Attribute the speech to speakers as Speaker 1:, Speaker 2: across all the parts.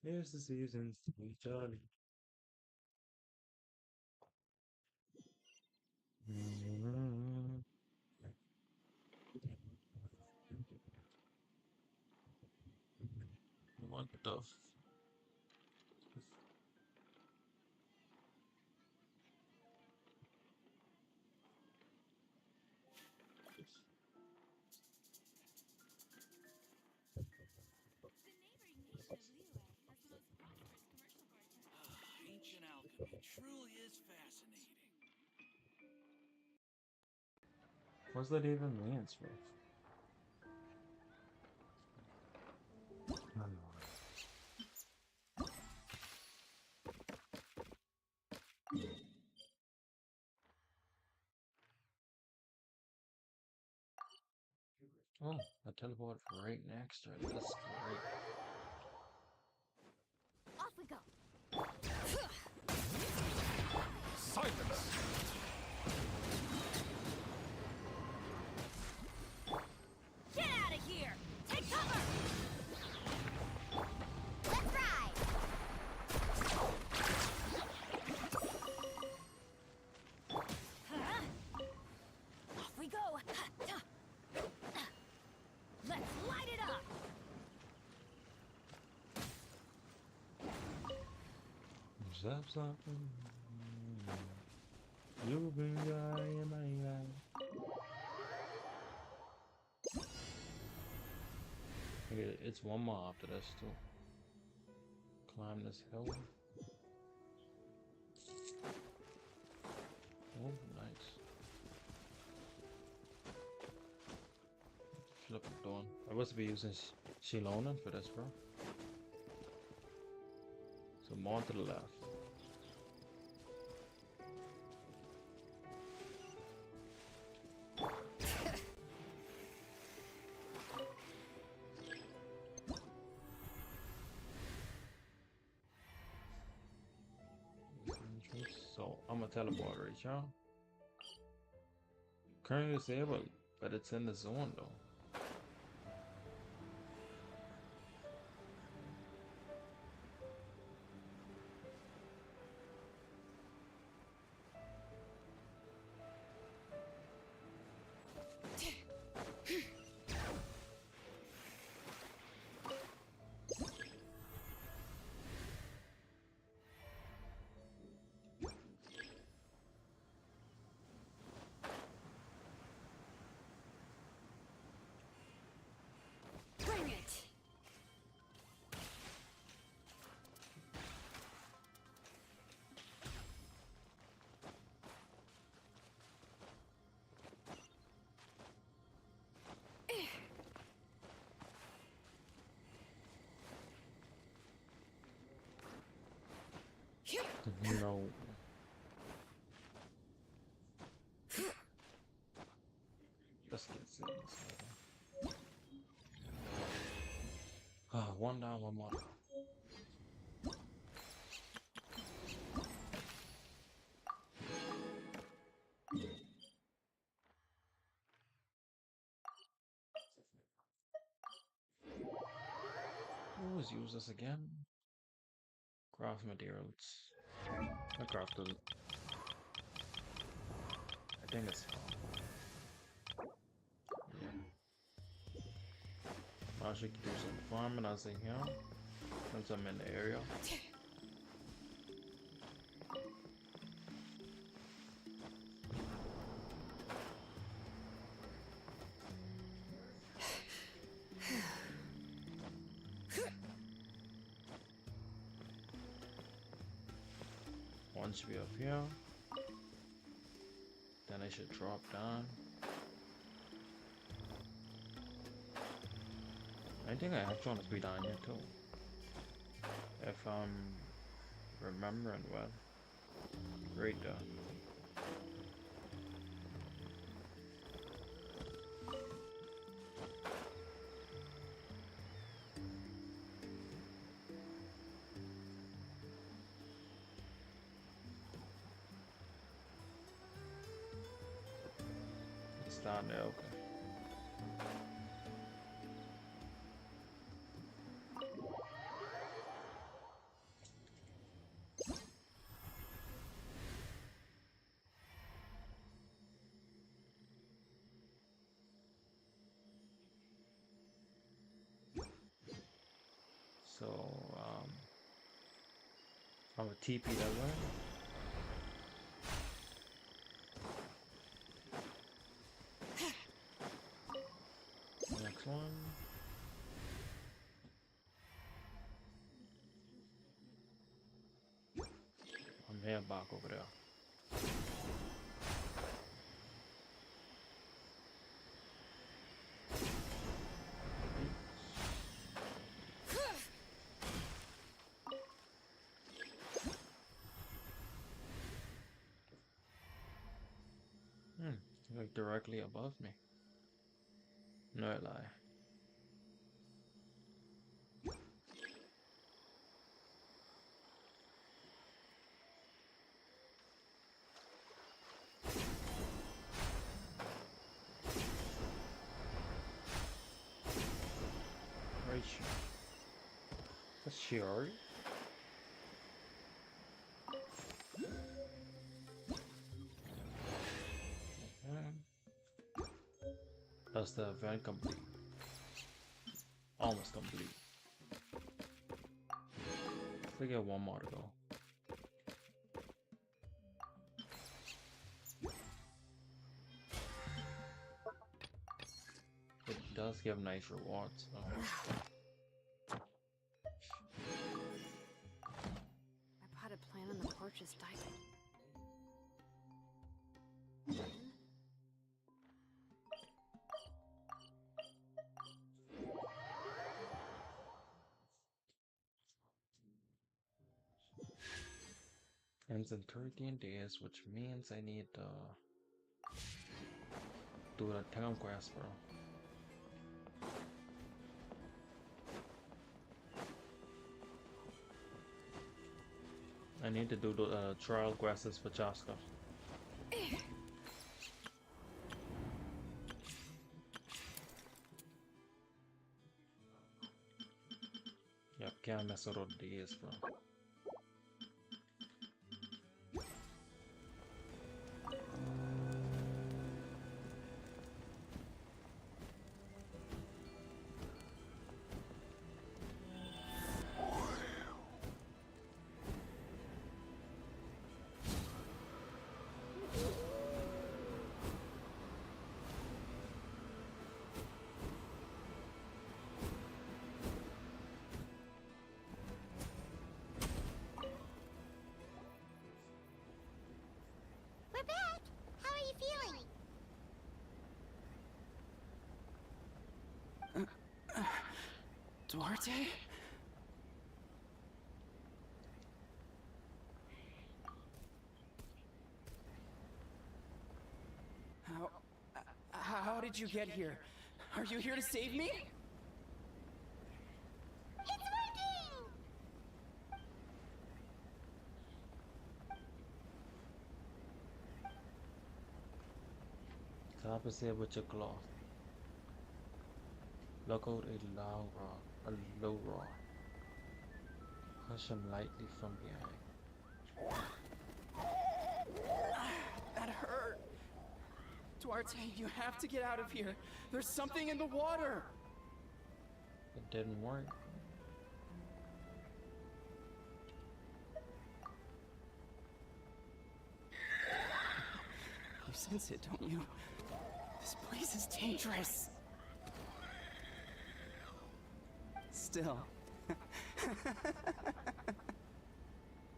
Speaker 1: Here's the seasons to be jolly. What the
Speaker 2: Ancient alchemy truly is fascinating.
Speaker 1: What's that even means, bro? Oh, I teleported right next to it. That's great.
Speaker 3: Off we go.
Speaker 2: Silence!
Speaker 3: Get out of here! Take cover! Let's ride! Off we go! Let's light it up!
Speaker 1: Zap something. You've been in my life. Okay, it's one more after this too. Climb this hill. Oh, nice. Flip it on. I was to be using Shilonen for this, bro. So more to the left. So I'm gonna teleport right, y'all. Currently disabled, but it's in the zone though.
Speaker 3: Bring it!
Speaker 1: No. Let's get this. Ah, one down, one more. Always use this again. Craft materials. I crafted it. I think it's yeah. I should do some farming as I here since I'm in the area. Once we up here, then I should drop down. I think I actually want to be down here too, if I'm remembering well. Right there. It's down there, okay. So, I'm a TP that way. Next one. I'm here back over there. Like directly above me. No lie. Right here. That's Shiori. That's the event complete. Almost complete. We got one more to go. It does give nice rewards. So.
Speaker 3: My potted plant on the porch is dying.
Speaker 1: Ends in 13 days, which means I need to do the town quest, bro. I need to do the trial quests for Chaska. Yep, can't mess with all the days, bro.
Speaker 4: We're back! How are you feeling?
Speaker 5: Duarte? How did you get here? Are you here to save me?
Speaker 4: It's working!
Speaker 1: Tap is here with your claw. Look out a low raw. Push him lightly from behind.
Speaker 5: That hurt. Duarte, you have to get out of here. There's something in the water.
Speaker 1: It didn't work.
Speaker 5: You sense it, don't you? This place is dangerous. Still.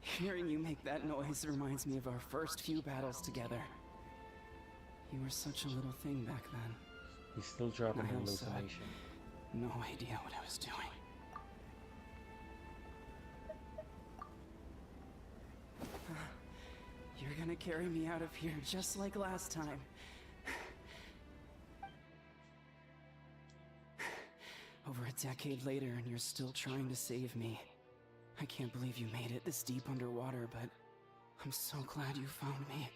Speaker 5: Hearing you make that noise reminds me of our first few battles together. You were such a little thing back then.
Speaker 1: He's still dropping
Speaker 5: I also had
Speaker 1: hallucination.
Speaker 5: no idea what I was doing. You're gonna carry me out of here just like last time. Over a decade later and you're still trying to save me. I can't believe you made it this deep underwater, but I'm so glad you found me.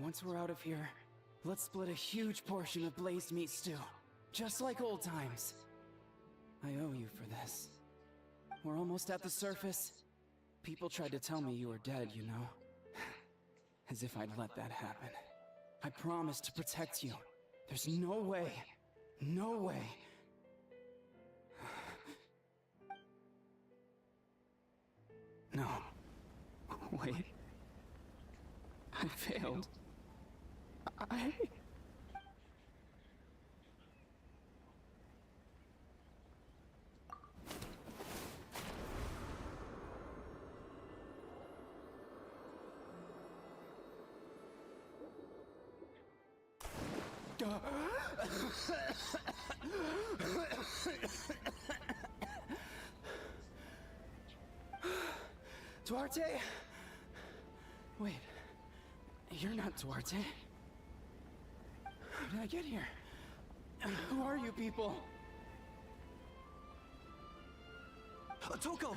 Speaker 5: Once we're out of here, let's split a huge portion of blazed meat stew. Just like old times. I owe you for this. We're almost at the surface. People tried to tell me you were dead, you know? As if I'd let that happen. I promised to protect you. There's no way. No way. No. Wait. I failed. I... Duarte? Wait, you're not Duarte. How did I get here? Who are you people? Toko!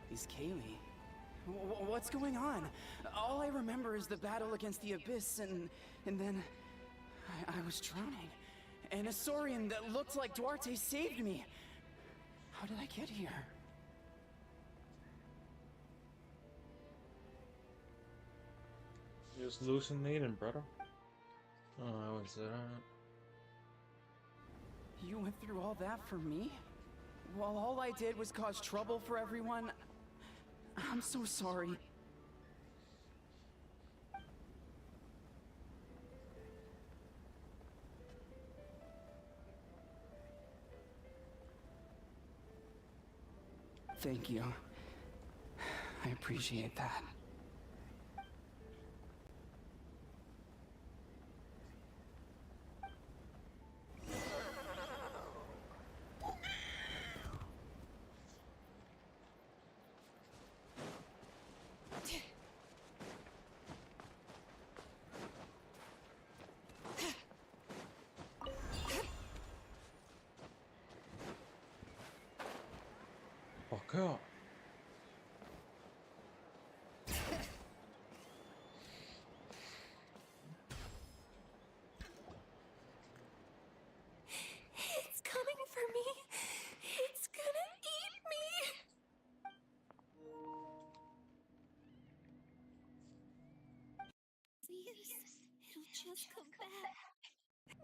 Speaker 5: He's Kaylee. What's going on? All I remember is the battle against the Abyss, and then I was drowning. And a Saurian that looked like Duarte saved me. How did I get here?
Speaker 1: Just hallucinating, brother. Oh, was that?
Speaker 5: You went through all that for me? While all I did was cause trouble for everyone? I'm so sorry. Thank you. I appreciate that.
Speaker 1: Fuck up.
Speaker 3: It's coming for me. It's gonna eat me. Yes, it'll just come back.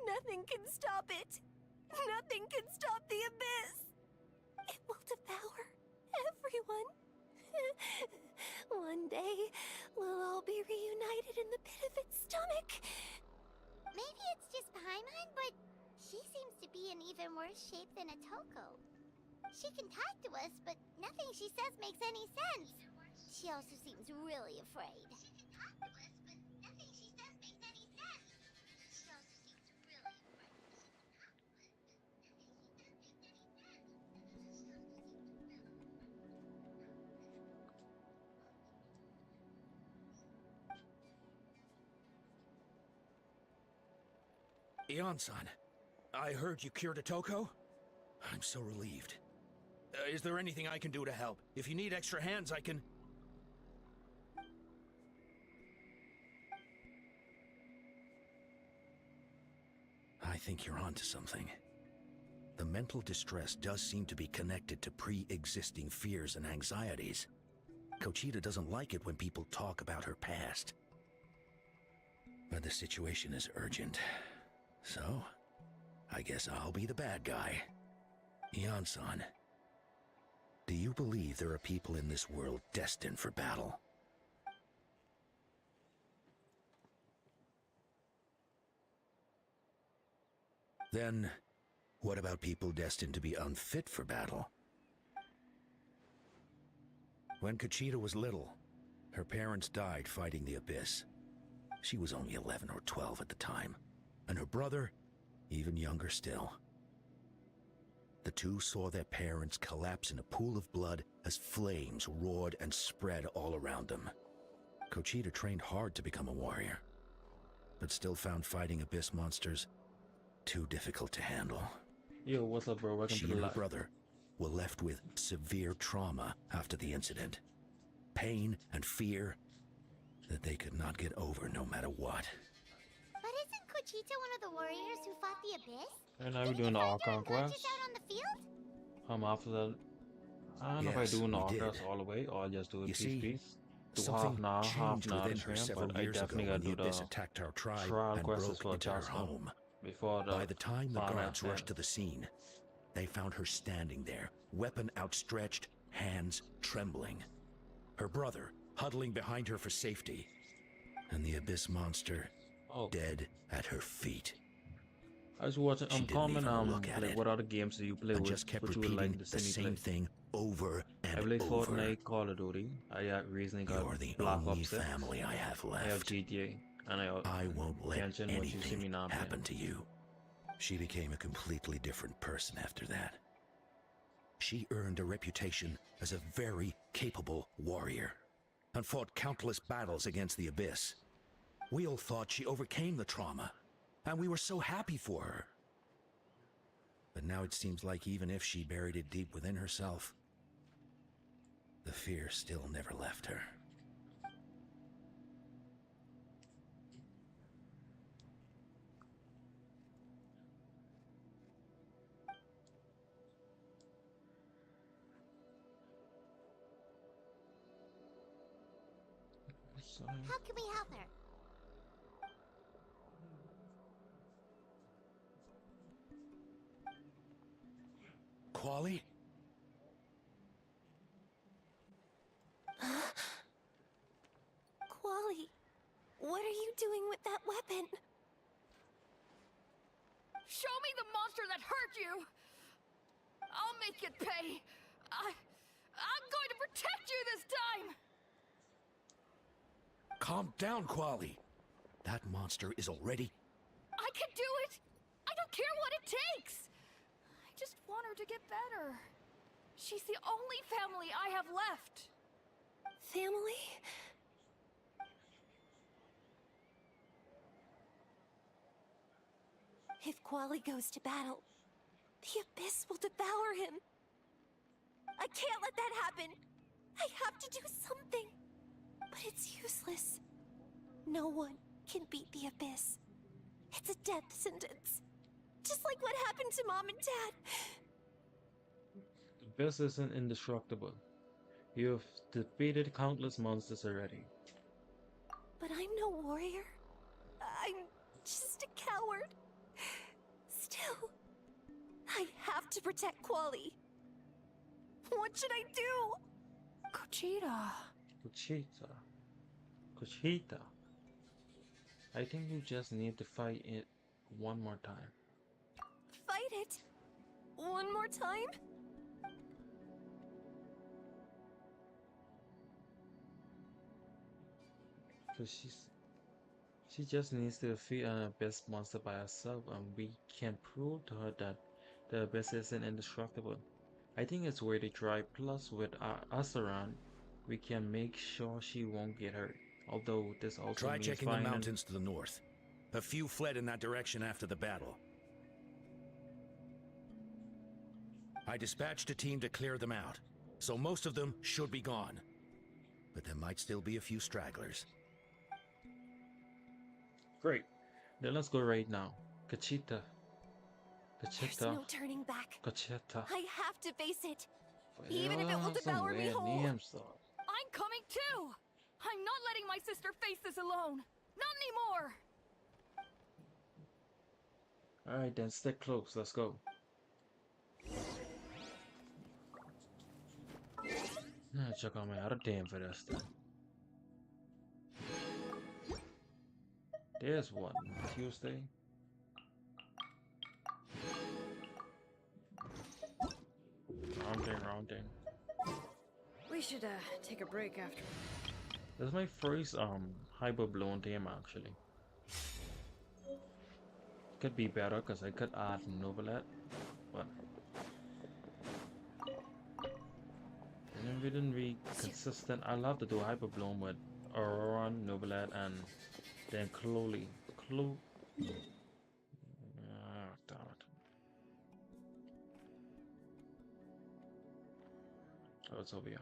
Speaker 3: Nothing can stop it. Nothing can stop the abyss. It will devour everyone. One day, we'll all be reunited in the pit of its stomach.
Speaker 4: Maybe it's just Paimon, but she seems to be in even worse shape than a Toko. She can talk to us, but nothing she says makes any sense. She also seems really afraid. She can talk to us, but nothing she says makes any sense. She also seems really afraid.
Speaker 2: Ian-san, I heard you cured a Toko? I'm so relieved. Is there anything I can do to help? If you need extra hands, I can... I think you're onto something. The mental distress does seem to be connected to pre-existing fears and anxieties. Kochita doesn't like it when people talk about her past. But the situation is urgent. So, I guess I'll be the bad guy. Ian-san, do you believe there are people in this world destined for battle? Then, what about people destined to be unfit for battle? When Kochita was little, her parents died fighting the Abyss. She was only 11 or 12 at the time, and her brother, even younger still. The two saw their parents collapse in a pool of blood as flames roared and spread all around them. Kochita trained hard to become a warrior, but still found fighting Abyss monsters too difficult to handle.
Speaker 1: Yo, what's up, bro? Welcome
Speaker 2: She
Speaker 1: to the
Speaker 2: and her
Speaker 1: live.
Speaker 2: brother were left with severe trauma after the incident. Pain and fear that they could not get over no matter what.
Speaker 4: But isn't Kochita one of the warriors who fought the Abyss?
Speaker 1: And now we're
Speaker 4: Didn't
Speaker 1: doing
Speaker 4: you
Speaker 1: the
Speaker 4: find her
Speaker 1: Archon
Speaker 4: unconscious
Speaker 1: quest.
Speaker 4: out on the field?
Speaker 1: After that, I don't know if I
Speaker 2: Yes,
Speaker 1: do an
Speaker 2: we
Speaker 1: Archon
Speaker 2: did.
Speaker 1: all the way or I'll just do it
Speaker 2: You
Speaker 1: piece
Speaker 2: see,
Speaker 1: piece. Do
Speaker 2: something
Speaker 1: half now, half
Speaker 2: changed
Speaker 1: now
Speaker 2: within
Speaker 1: this
Speaker 2: her
Speaker 1: game,
Speaker 2: several
Speaker 1: but I
Speaker 2: years ago
Speaker 1: definitely
Speaker 2: when
Speaker 1: gotta
Speaker 2: the
Speaker 1: do
Speaker 2: Abyss
Speaker 1: the
Speaker 2: attacked our tribe
Speaker 1: trial
Speaker 2: and
Speaker 1: quests
Speaker 2: broke
Speaker 1: for
Speaker 2: into her
Speaker 1: adjustment
Speaker 2: home.
Speaker 1: before the
Speaker 2: By the time the
Speaker 1: final
Speaker 2: guards
Speaker 1: end.
Speaker 2: rushed to the scene, they found her standing there, weapon outstretched, hands trembling. Her brother huddling behind her for safety. And the Abyss monster
Speaker 1: Oh,
Speaker 2: dead at her feet.
Speaker 1: I was watching.
Speaker 2: She didn't
Speaker 1: Common.
Speaker 2: even look at
Speaker 1: Like,
Speaker 2: it,
Speaker 1: what other games do you play
Speaker 2: and
Speaker 1: with?
Speaker 2: just kept
Speaker 1: What you would
Speaker 2: repeating
Speaker 1: like to
Speaker 2: the
Speaker 1: see me play?
Speaker 2: same thing over
Speaker 1: I
Speaker 2: and
Speaker 1: play
Speaker 2: over.
Speaker 1: Fortnite, Call of Duty. I recently got
Speaker 2: You're the
Speaker 1: Black
Speaker 2: only
Speaker 1: Ops 6.
Speaker 2: family I have
Speaker 1: I have
Speaker 2: left.
Speaker 1: GTA, and
Speaker 2: I won't let
Speaker 1: Genshin, what you see me
Speaker 2: anything
Speaker 1: now playing.
Speaker 2: happen to you. She became a completely different person after that. She earned a reputation as a very capable warrior and fought countless battles against the Abyss. We all thought she overcame the trauma, and we were so happy for her. But now it seems like even if she buried it deep within herself, the fear still never left her.
Speaker 1: So,
Speaker 4: How can we help her?
Speaker 2: Quali?
Speaker 3: Quali, what are you doing with that weapon?
Speaker 6: Show me the monster that hurt you! I'll make it pay! I'm going to protect you this time!
Speaker 2: Calm down, Quali. That monster is already...
Speaker 6: I can do it! I don't care what it takes! I just want her to get better. She's the only family I have left.
Speaker 3: Family? If Quali goes to battle, the Abyss will devour him. I can't let that happen. I have to do something. But it's useless. No one can beat the Abyss. It's a death sentence. Just like what happened to Mom and Dad.
Speaker 1: the Abyss isn't indestructible. You have defeated countless monsters already.
Speaker 3: But I'm no warrior. I'm just a coward. Still, I have to protect Quali. What should I do?
Speaker 5: Conchita.
Speaker 1: Kuchita. Kuchita. I think you just need to fight it one more time.
Speaker 3: Fight it? One more time?
Speaker 1: Cause she just needs to defeat an abyss monster by herself, and we can prove to her that the abyss isn't indestructible. I think it's worth a try. Plus, with us around, we can make sure she won't get hurt. Although this also
Speaker 2: Try
Speaker 1: means
Speaker 2: checking the
Speaker 1: finding
Speaker 2: mountains to the north. A few fled in that direction after the battle. I dispatched a team to clear them out, so most of them should be gone. But there might still be a few stragglers.
Speaker 1: Great. Then let's go right now. Kachita.
Speaker 3: There's
Speaker 1: Kachita.
Speaker 3: no turning back.
Speaker 1: Kachita.
Speaker 3: I have to face it. Even if it will
Speaker 1: Some
Speaker 3: devour me
Speaker 1: weird
Speaker 3: whole.
Speaker 1: names, though.
Speaker 6: I'm coming too! I'm not letting my sister face this alone! Not anymore!
Speaker 1: Alright then, stick close. Let's go. Check out my other damn for this thing. There's one. Tuesday. Wrong thing.
Speaker 6: We should, take a break after.
Speaker 1: This is my first, hyper blown theme actually. Could be better because I could add Novelet, but and if we didn't be consistent, I love to do hyper blown with Aurora, Novelet, and then Chloe. Damn it. Oh, it's over here.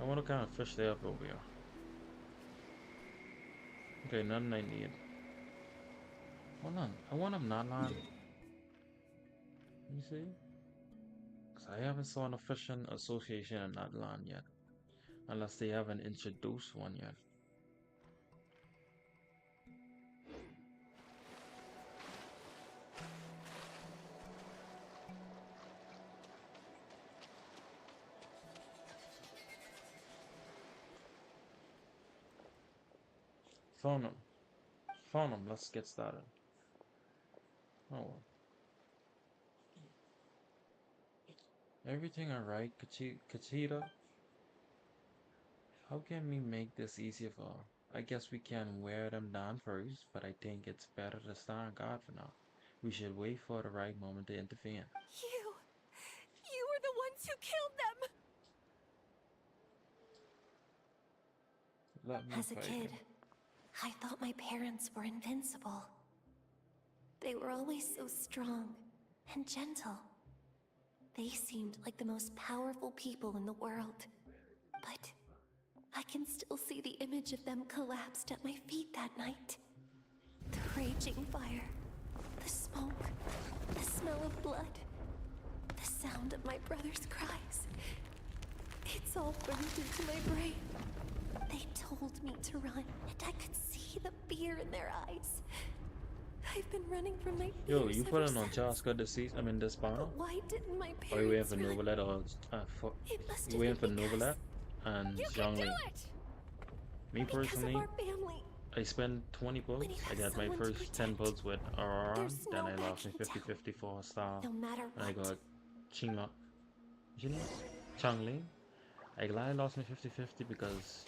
Speaker 1: I want to kind of fish that up over here. Okay, nothing I need. Hold on, I want a Natlan. You see? Because I haven't saw an fishing association in Natlan yet. Unless they haven't introduced one yet. Phone them. Phone them. Let's get started. Oh. Everything alright, Kachita? How can we make this easier for her? I guess we can wear them down first, but I think it's better to stand guard for now. We should wait for the right moment to intervene.
Speaker 3: You were the ones who killed them!
Speaker 1: Let me
Speaker 3: As a
Speaker 1: fight
Speaker 3: kid,
Speaker 1: him.
Speaker 3: I thought my parents were invincible. They were always so strong and gentle. They seemed like the most powerful people in the world. But I can still see the image of them collapsed at my feet that night. The raging fire, the smoke, the smell of blood, the sound of my brother's cries. It's all burned into my brain. They told me to run, and I could see the fear in their eyes. I've been running from my fears
Speaker 1: Yo, you
Speaker 3: ever
Speaker 1: putting on
Speaker 3: since.
Speaker 1: Chaska this
Speaker 3: But
Speaker 1: panel?
Speaker 3: why didn't my
Speaker 1: Are you waiting
Speaker 3: parents
Speaker 1: for
Speaker 3: run?
Speaker 1: Novelet or
Speaker 3: It must
Speaker 1: you
Speaker 3: have
Speaker 1: waiting
Speaker 3: been
Speaker 1: for
Speaker 3: because
Speaker 1: Novelet and
Speaker 6: You can do
Speaker 1: Zhongli?
Speaker 6: it!
Speaker 1: Me
Speaker 3: because of
Speaker 1: personally,
Speaker 3: our family.
Speaker 1: I spent 20
Speaker 3: When
Speaker 1: bullets.
Speaker 3: you
Speaker 1: I
Speaker 3: have
Speaker 1: got my
Speaker 3: someone to
Speaker 1: first 10
Speaker 3: protect,
Speaker 1: bullets with Aurora,
Speaker 3: there's
Speaker 1: then
Speaker 3: no
Speaker 1: I lost my
Speaker 3: backing
Speaker 1: 50-50 for Star,
Speaker 3: No matter
Speaker 1: and I
Speaker 3: what.
Speaker 1: got Chingla, Changling. I glad I lost my 50-50 because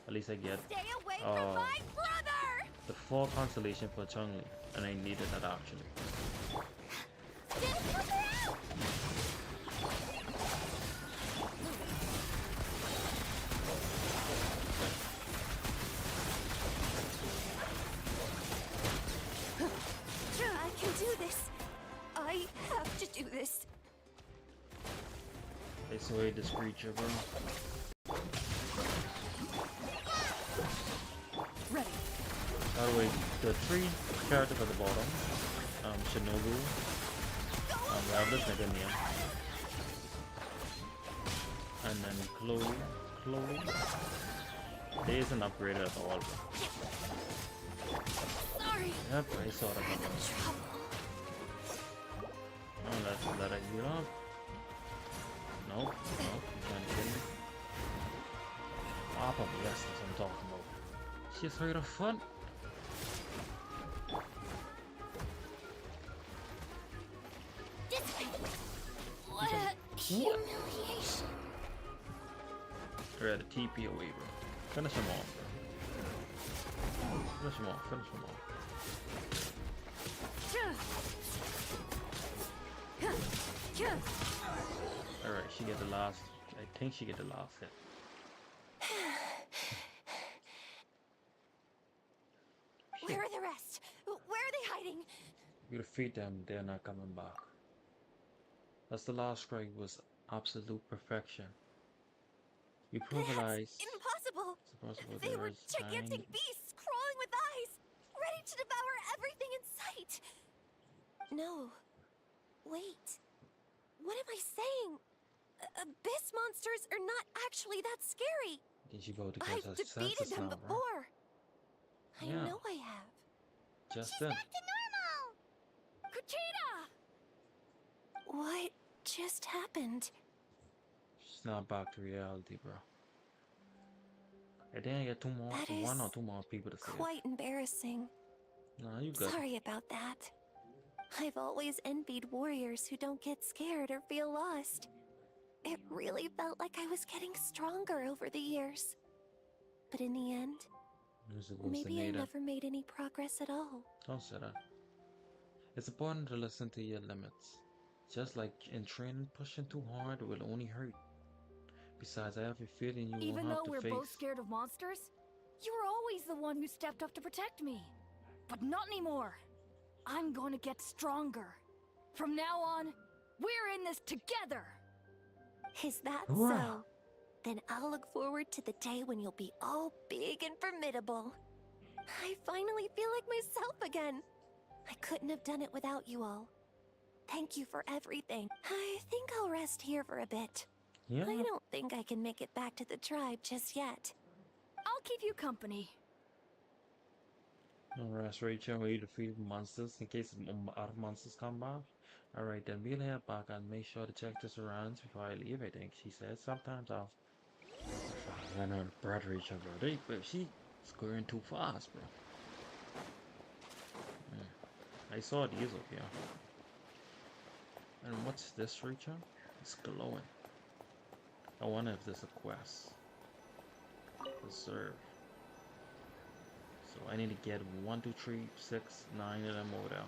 Speaker 1: at least I get
Speaker 3: Stay away from
Speaker 1: uh
Speaker 3: my brother!
Speaker 1: the full constellation for Changling, and I needed that actually.
Speaker 3: Didn't come out! I can do this. I have to do this.
Speaker 1: I swayed this creature, bro.
Speaker 6: Ready.
Speaker 1: By the way, the three characters at the bottom, Shinobu, Ravlis, Nagamia, and then Chloe. They isn't upgraded at all.
Speaker 3: Sorry.
Speaker 1: Yep, I saw that coming.
Speaker 3: Trouble.
Speaker 1: Oh, let's let it heal up. Nope, you can't kill me. Papa, yes, that's what I'm talking about. She's afraid of fun.
Speaker 3: Humiliation.
Speaker 1: Alright, the TP away, bro. Finish him off, bro. Finish him off. Alright, she get the last. I think she get the last hit.
Speaker 3: Where are the rest? Where are they hiding?
Speaker 1: You defeat them, they're not coming back. That's the last strike was absolute perfection. You realize
Speaker 3: Impossible.
Speaker 1: supposedly
Speaker 3: They were
Speaker 1: there's
Speaker 3: gigantic beasts crawling with eyes, ready to devour everything in sight. No. Wait. What am I saying? Abyss monsters are not actually that scary.
Speaker 1: Did you go to get
Speaker 3: I've
Speaker 1: her
Speaker 3: defeated
Speaker 1: senses
Speaker 3: them
Speaker 1: now,
Speaker 3: before. I
Speaker 1: Yeah.
Speaker 3: know I have.
Speaker 1: right? Just
Speaker 4: She's
Speaker 1: then.
Speaker 4: back to normal!
Speaker 6: Kuchita!
Speaker 3: What just happened?
Speaker 1: She's not back to reality, bro. I think I get
Speaker 3: That
Speaker 1: one or
Speaker 3: is
Speaker 1: two more people to save.
Speaker 3: Quite embarrassing.
Speaker 1: Nah, you good.
Speaker 3: Sorry about that. I've always envied warriors who don't get scared or feel lost. It really felt like I was getting stronger over the years. But in the end,
Speaker 1: You're supposed to
Speaker 3: maybe I
Speaker 1: need it.
Speaker 3: never made any progress at all.
Speaker 1: Don't say that. It's important to listen to your limits. Just like in training, pushing too hard will only hurt. Besides, I have a feeling you
Speaker 6: Even
Speaker 1: won't
Speaker 6: though
Speaker 1: have to
Speaker 6: we're
Speaker 1: face.
Speaker 6: both scared of monsters, you were always the one who stepped up to protect me. But not anymore. I'm going to get stronger. From now on, we're in this together.
Speaker 3: Is that
Speaker 1: Hurrah.
Speaker 3: so? Then I'll look forward to the day when you'll be all big and formidable. I finally feel like myself again. I couldn't have done it without you all. Thank you for everything. I think I'll rest here for a bit.
Speaker 1: Yeah.
Speaker 3: I don't think I can make it back to the tribe just yet.
Speaker 6: I'll keep you company.
Speaker 1: Alright, Rachel, we defeat monsters in case other monsters come by. Alright, then we'll head back and make sure to check the surroundings before I leave, I think. She said sometimes I'll run out of breath, Rachel, bro. She's going too fast, bro. I saw these up here. And what's this, Rachel? It's glowing. I wonder if there's a quest. Reserve. So I need to get 1, 2, 3, 6, 9 of them over there.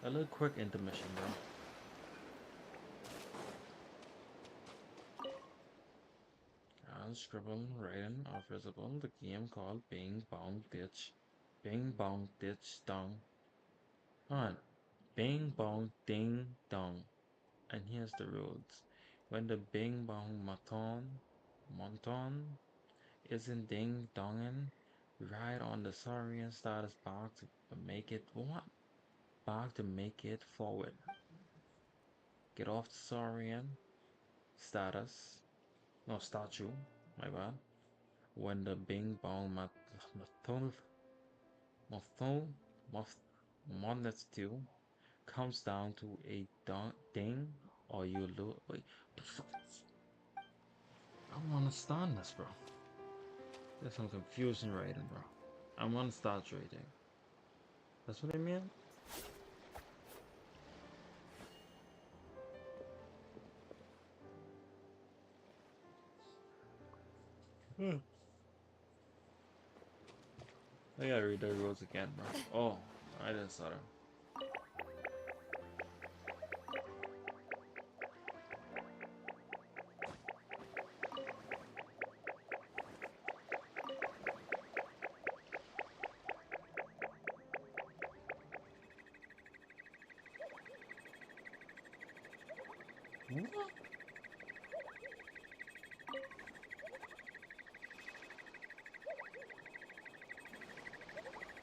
Speaker 1: A little quick intermission, bro. Scribbling, writing are visible. The game called Bing Bong Ditch. Bing Bong Ditch Dong. On. Bing Bong Ding Dong. And here's the rules. When the Bing Bong Monton isn't ding donging, right on the Saurian status box to make it what? Box to make it forward. Get off the Saurian status. No, statue. My bad. When the Bing Bong Monetstu comes down to a ding, or you lose. Wait, the fuck? I don't understand this, bro. There's some confusion writing, bro. I want to start trading. That's what I mean? I gotta read the rules again, bro. Oh, I didn't start it. What?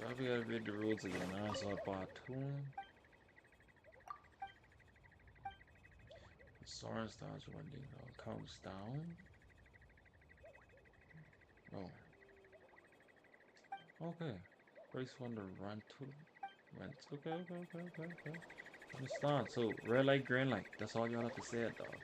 Speaker 1: Probably gotta read the rules again. I saw part 2. The Soren starts when the comes down. Oh. Okay. Race 1 to run 2. Rent. Okay. Understand. So, red light, green light. That's all y'all have to say it, dog.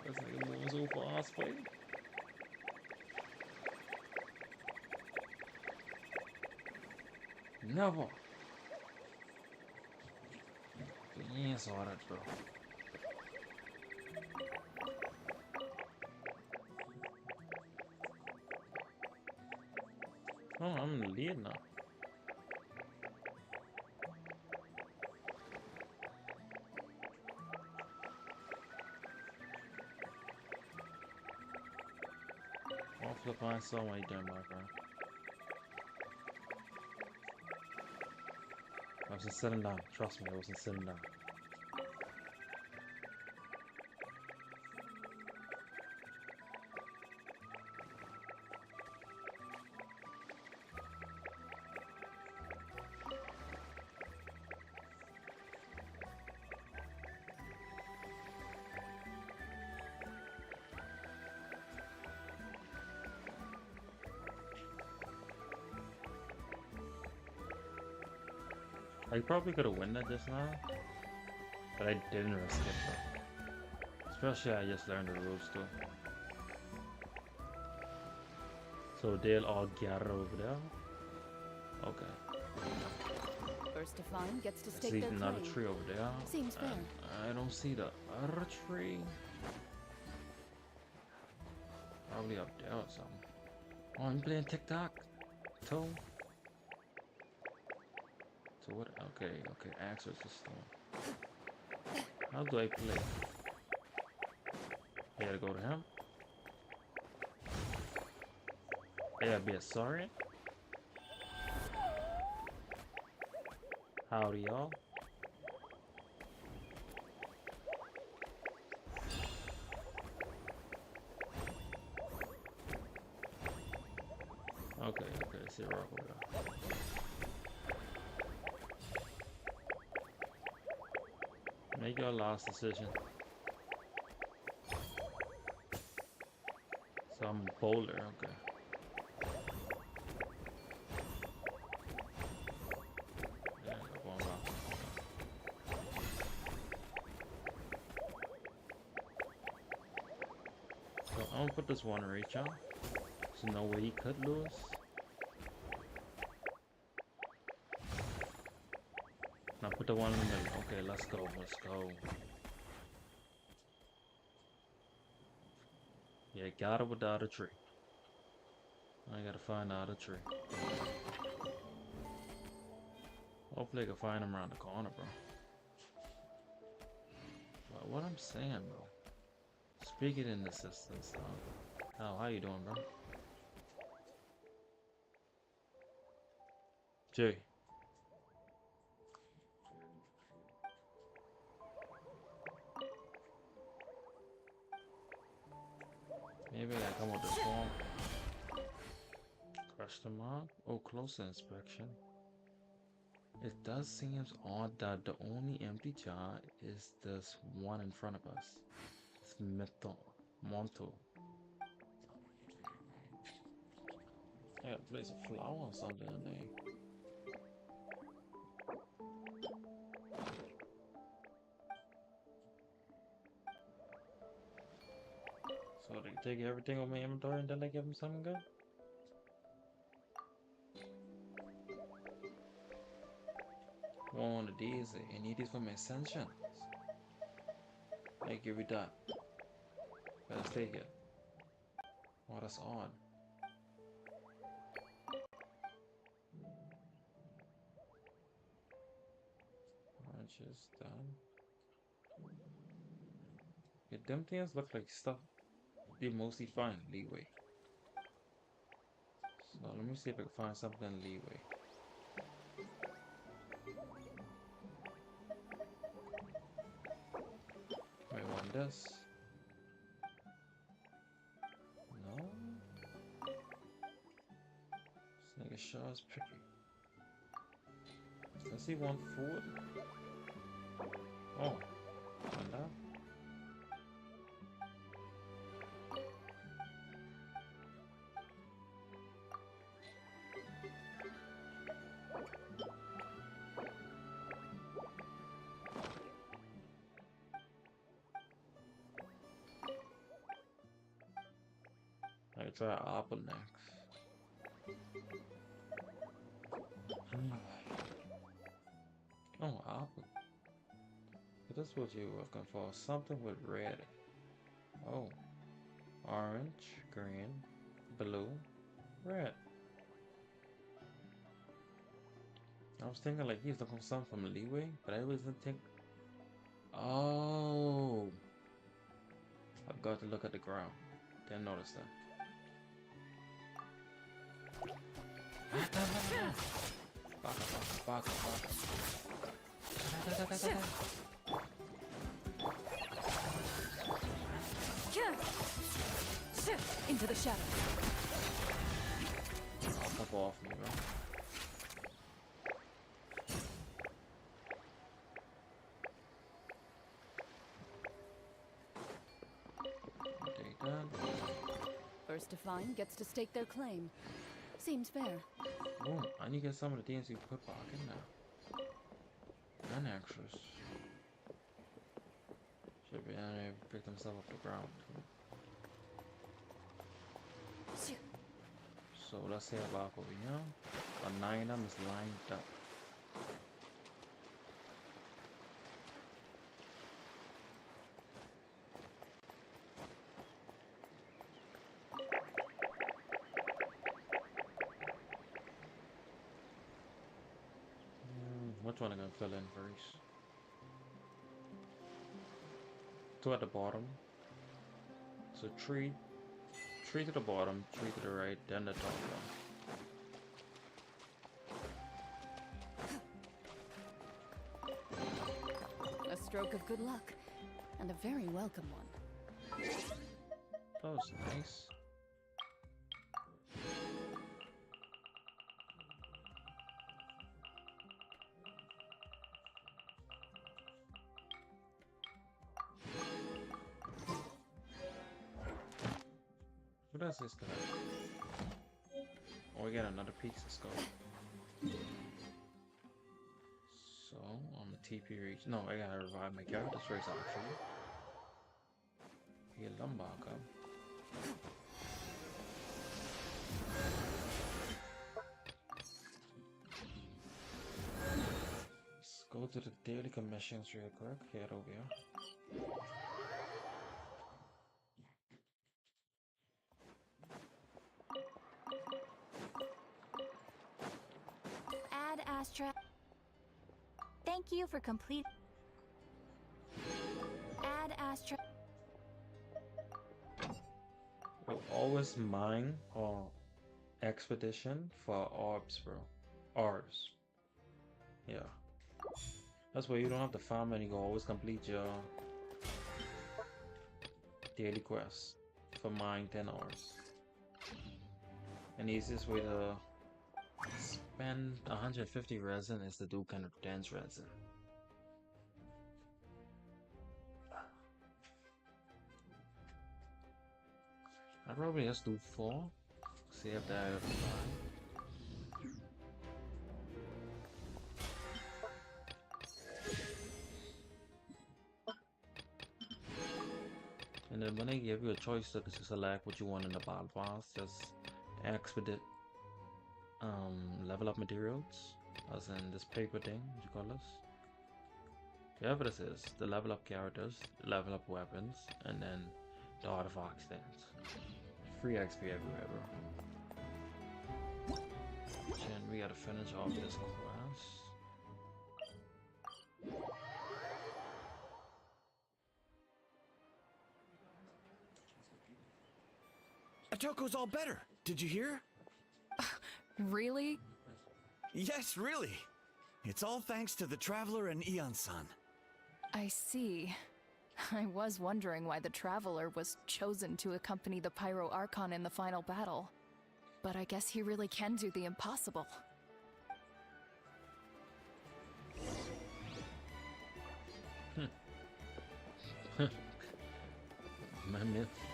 Speaker 1: That's like a moving so fast, boy. Never. Yeah, saw that, bro. Oh, I'm in the lead now. I'll flip my soul when you done, my friend. I wasn't sitting down. Trust me, I wasn't sitting down. I probably could have won that just now, but I didn't risk it, bro. Especially I just learned the rules too. So they'll all gather over there. Okay.
Speaker 6: First to find gets to
Speaker 1: I
Speaker 6: stake
Speaker 1: see
Speaker 6: their
Speaker 1: another
Speaker 6: claim.
Speaker 1: tree over there.
Speaker 6: Seems fair.
Speaker 1: I don't see the other tree. Probably up there or something. Oh, I'm playing TikTok. Toe. So what? Okay. Access the stone. How do I play? I gotta go to him. I gotta be a Saurian. Howdy, y'all. Okay, see rock over there. Make your last decision. Some boulder, okay. Yeah, one rock. So I'm gonna put this one reach out. So no way he could lose. Now put the one in the middle. Okay, let's go, let's go. Yeah, got it without a tree. I gotta find out a tree. Hopefully I can find him around the corner, bro. But what I'm saying, bro. Speak it in assistance, dog. Oh, how you doing, bro? Jay. Maybe I gotta come with the swamp. Question mark? Oh, closer inspection. It does seem odd that the only empty jar is this one in front of us. It's Monto. I gotta place a flower or something in there. So they take everything on my inventory and then they give me something good? One of these, I need these for my ascension. They give you that. Better stay here. Oh, that's odd. Oranges done. Yeah, them things look like stuff they mostly find leeway. So let me see if I can find something leeway. Might want this. No? This nigga sure is picky. Does he want food? Oh, and that? I can try apple next. Oh, apple. But that's what you're looking for. Something with red. Oh. Orange, green, blue, red. I was thinking like he's looking for something from leeway, but I wasn't think. Oh. I've got to look at the ground. Didn't notice that. Baka.
Speaker 6: Into the shadows.
Speaker 1: I'll pop off me, bro. Take that.
Speaker 6: First to find gets to stake their claim. Seems fair.
Speaker 1: Oh, I need to get some of the things you put back in now. And extras. Should be down there and pick themselves off the ground. So let's say about over here. A 9 of them is lined up. Which one am I gonna fill in first? 2 at the bottom. So 3 to the bottom, 3 to the right, then the top one.
Speaker 6: stroke of good luck, and a very welcome one.
Speaker 1: That was nice. What else is that? Oh, we got another piece. Let's go. So, on the TP reach. No, I gotta revive my character's race actually. Get Lumbark up. Let's go to the daily commissions real quick. Head over here.
Speaker 3: Add Astra. Thank you for complete. Add Astra.
Speaker 1: We'll always mine or expedition for orbs, bro. Orbs. Yeah. That's why you don't have to farm and you can always complete your daily quest for mine 10 hours. And the easiest way to spend 150 resin is to do kind of dense resin. I'd probably just do 4. See if that is fine. And then when they give you a choice to select what you want in the battle pass, just expedite level up materials, as in this paper thing, what you call this? Whatever this is, the level up characters, level up weapons, and then the artifact stands. Free XP everywhere, bro. And we gotta finish off this quest.
Speaker 2: Atoko's all better. Did you hear?
Speaker 6: Really?
Speaker 2: Yes, really. It's all thanks to the Traveler and Eon-san.
Speaker 6: I see. I was wondering why the Traveler was chosen to accompany the Pyro Archon in the final battle. But I guess he really can do the impossible.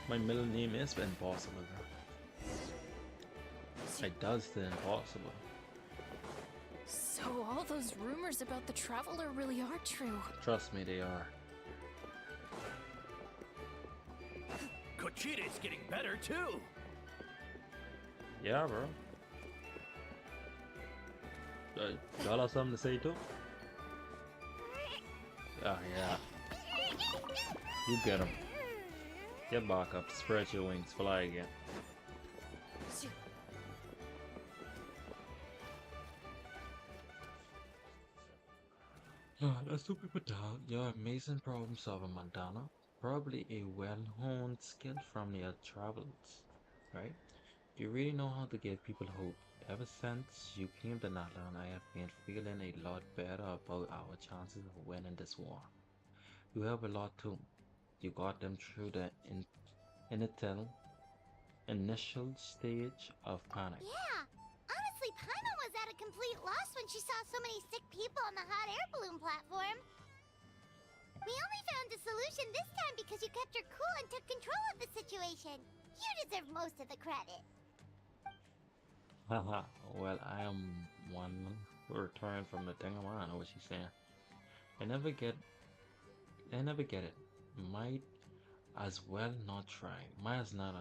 Speaker 1: My middle name is Impossible. It does the impossible.
Speaker 6: So all those rumors about the Traveler really are true.
Speaker 1: Trust me, they are.
Speaker 2: Kochida's getting better too.
Speaker 1: Yeah, bro. Y'all have something to say too? Oh, yeah. You get him. Get back up, spread your wings, fly again. Let's do people down. Your amazing problem solving, Montana. Probably a well-honed skill from your travels, right? You really know how to give people hope. Ever since you came to Natlan, I have been feeling a lot better about our chances of winning this war. You have a lot too. You got them through the initial stage of panic.
Speaker 4: Yeah, honestly, Paimon was at a complete loss when she saw so many sick people on the hot air balloon platform. We only found a solution this time because you kept your cool and took control of the situation. You deserve most of the credit.
Speaker 1: Haha, well, I am one who returned from the thing. I know what she's saying. I never get it. Might as well not try. Might as well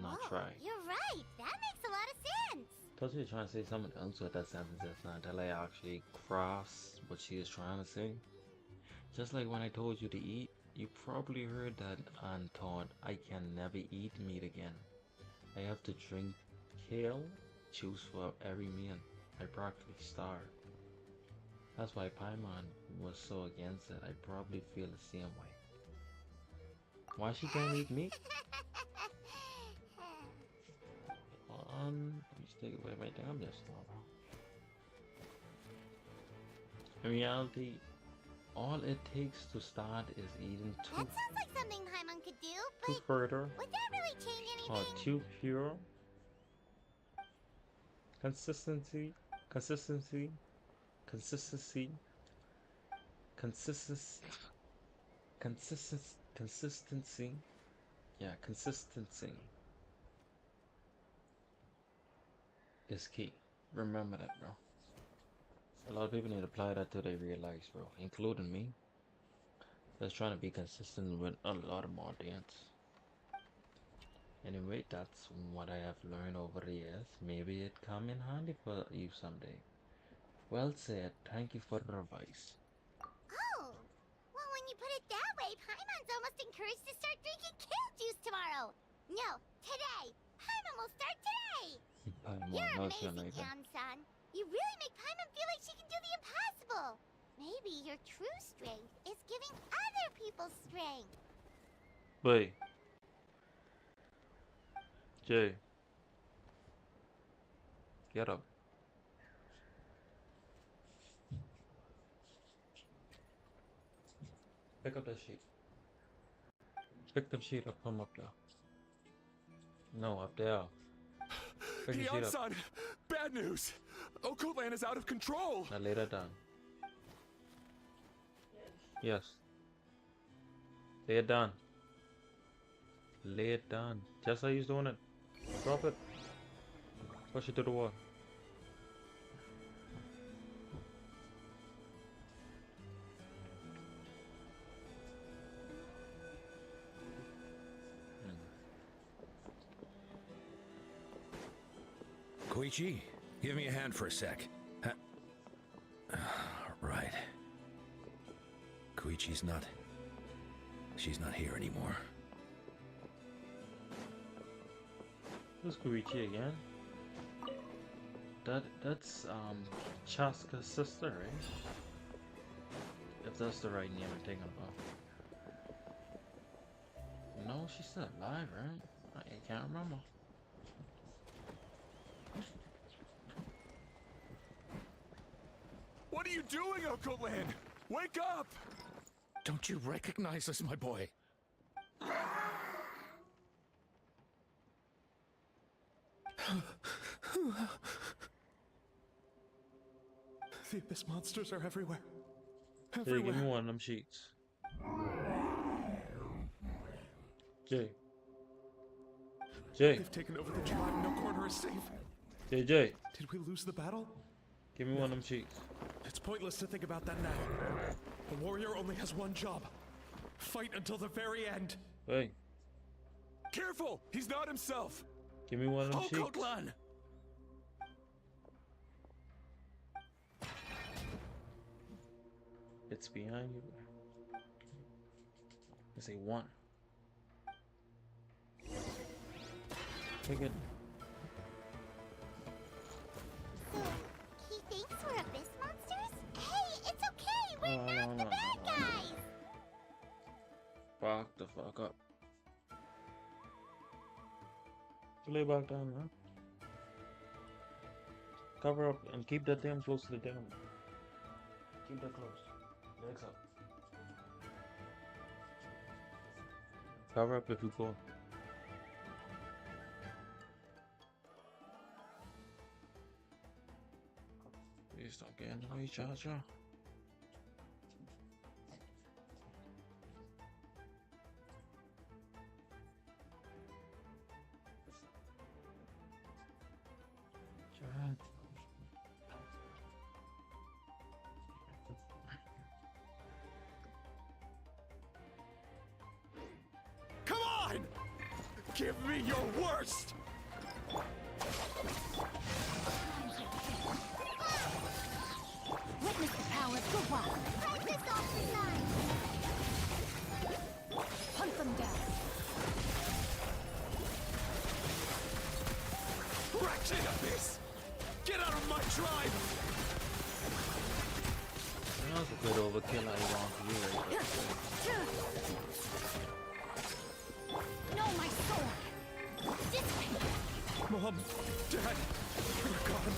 Speaker 1: not
Speaker 4: Whoa,
Speaker 1: try.
Speaker 4: you're right. That makes a lot of sense.
Speaker 1: Thought you were trying to say something else with that sentence just now until I actually crossed what she is trying to say. Just like when I told you to eat, you probably heard that and thought I can never eat meat again. I have to drink kale juice for every meal. I practically starved. That's why Paimon was so against it. I probably feel the same way. Why she can't eat meat? Just take away my thing. I'm just in reality, All it takes to start is eating
Speaker 4: That sounds like something Paimon could do,
Speaker 1: two
Speaker 4: but
Speaker 1: further
Speaker 4: would that really change
Speaker 1: or
Speaker 4: anything?
Speaker 1: too pure. Consistency, consistency, consistency, consistency, consistency. Yeah, consistency is key. Remember that, bro. A lot of people need to apply that to their real lives, bro, including me. Just trying to be consistent with a lot of my audience. Anyway, that's what I have learned over the years. Maybe it come in handy for you someday. Well said. Thank you for the advice.
Speaker 4: Oh, well, when you put it that way, Paimon's almost encouraged to start drinking kale juice tomorrow. No, today. Paimon will start today. You're amazing, Ansan. You really make Paimon feel like she can do the impossible. Maybe your true strength is giving other people strength.
Speaker 1: Wait, Jay, get up. Pick up that sheet. Pick the sheet up. Come up there. No, up there. Pick the sheet up.
Speaker 7: Son, bad news. Okoland is out of control.
Speaker 1: Now lay that down. Yes. Lay it down. Lay it down. Just how he's doing it. Drop it. Push it to the wall.
Speaker 2: Koichi, give me a hand for a sec. Right. Koichi's not... She's not here anymore.
Speaker 1: Who's Koichi again? That's Chaska's sister, right? If that's the right name I'm thinking about. No, she's still alive, right? I can't remember.
Speaker 7: What are you doing, Okoland? Wake up!
Speaker 2: Don't you recognize us, my boy?
Speaker 7: The abyss monsters are everywhere.
Speaker 1: Jay, give me
Speaker 7: Everywhere.
Speaker 1: one of them sheets. Jay. Jay.
Speaker 7: They've taken over the tribe. No corner is safe.
Speaker 1: Jay.
Speaker 7: Did we lose the battle?
Speaker 1: Give me one of them sheets.
Speaker 7: It's pointless to think about that now. A warrior only has one job. Fight until the very end.
Speaker 1: Hey,
Speaker 7: Careful! He's not himself!
Speaker 1: give me one of them sheets.
Speaker 7: Okoland!
Speaker 1: It's behind you. I say one. Take it.
Speaker 4: So, he thinks we're abyss monsters? Hey, it's okay! We're not the bad guys!
Speaker 1: Fuck the fuck up. Lay back down, huh? Cover up and keep that damn close to the damn. Keep that close. Legs up. Cover up if you go. Please don't get in the way, Cha-Cha.
Speaker 7: Come on! Give me your worst!
Speaker 6: Witness the power of the wild.
Speaker 4: Fight this off the side!
Speaker 6: Hunt them down.
Speaker 7: Wretched abyss! Get out of my tribe!
Speaker 1: That was a good overkill I want for you right there.
Speaker 6: No, my sword. This way.
Speaker 7: Mom, Dad, you're gone.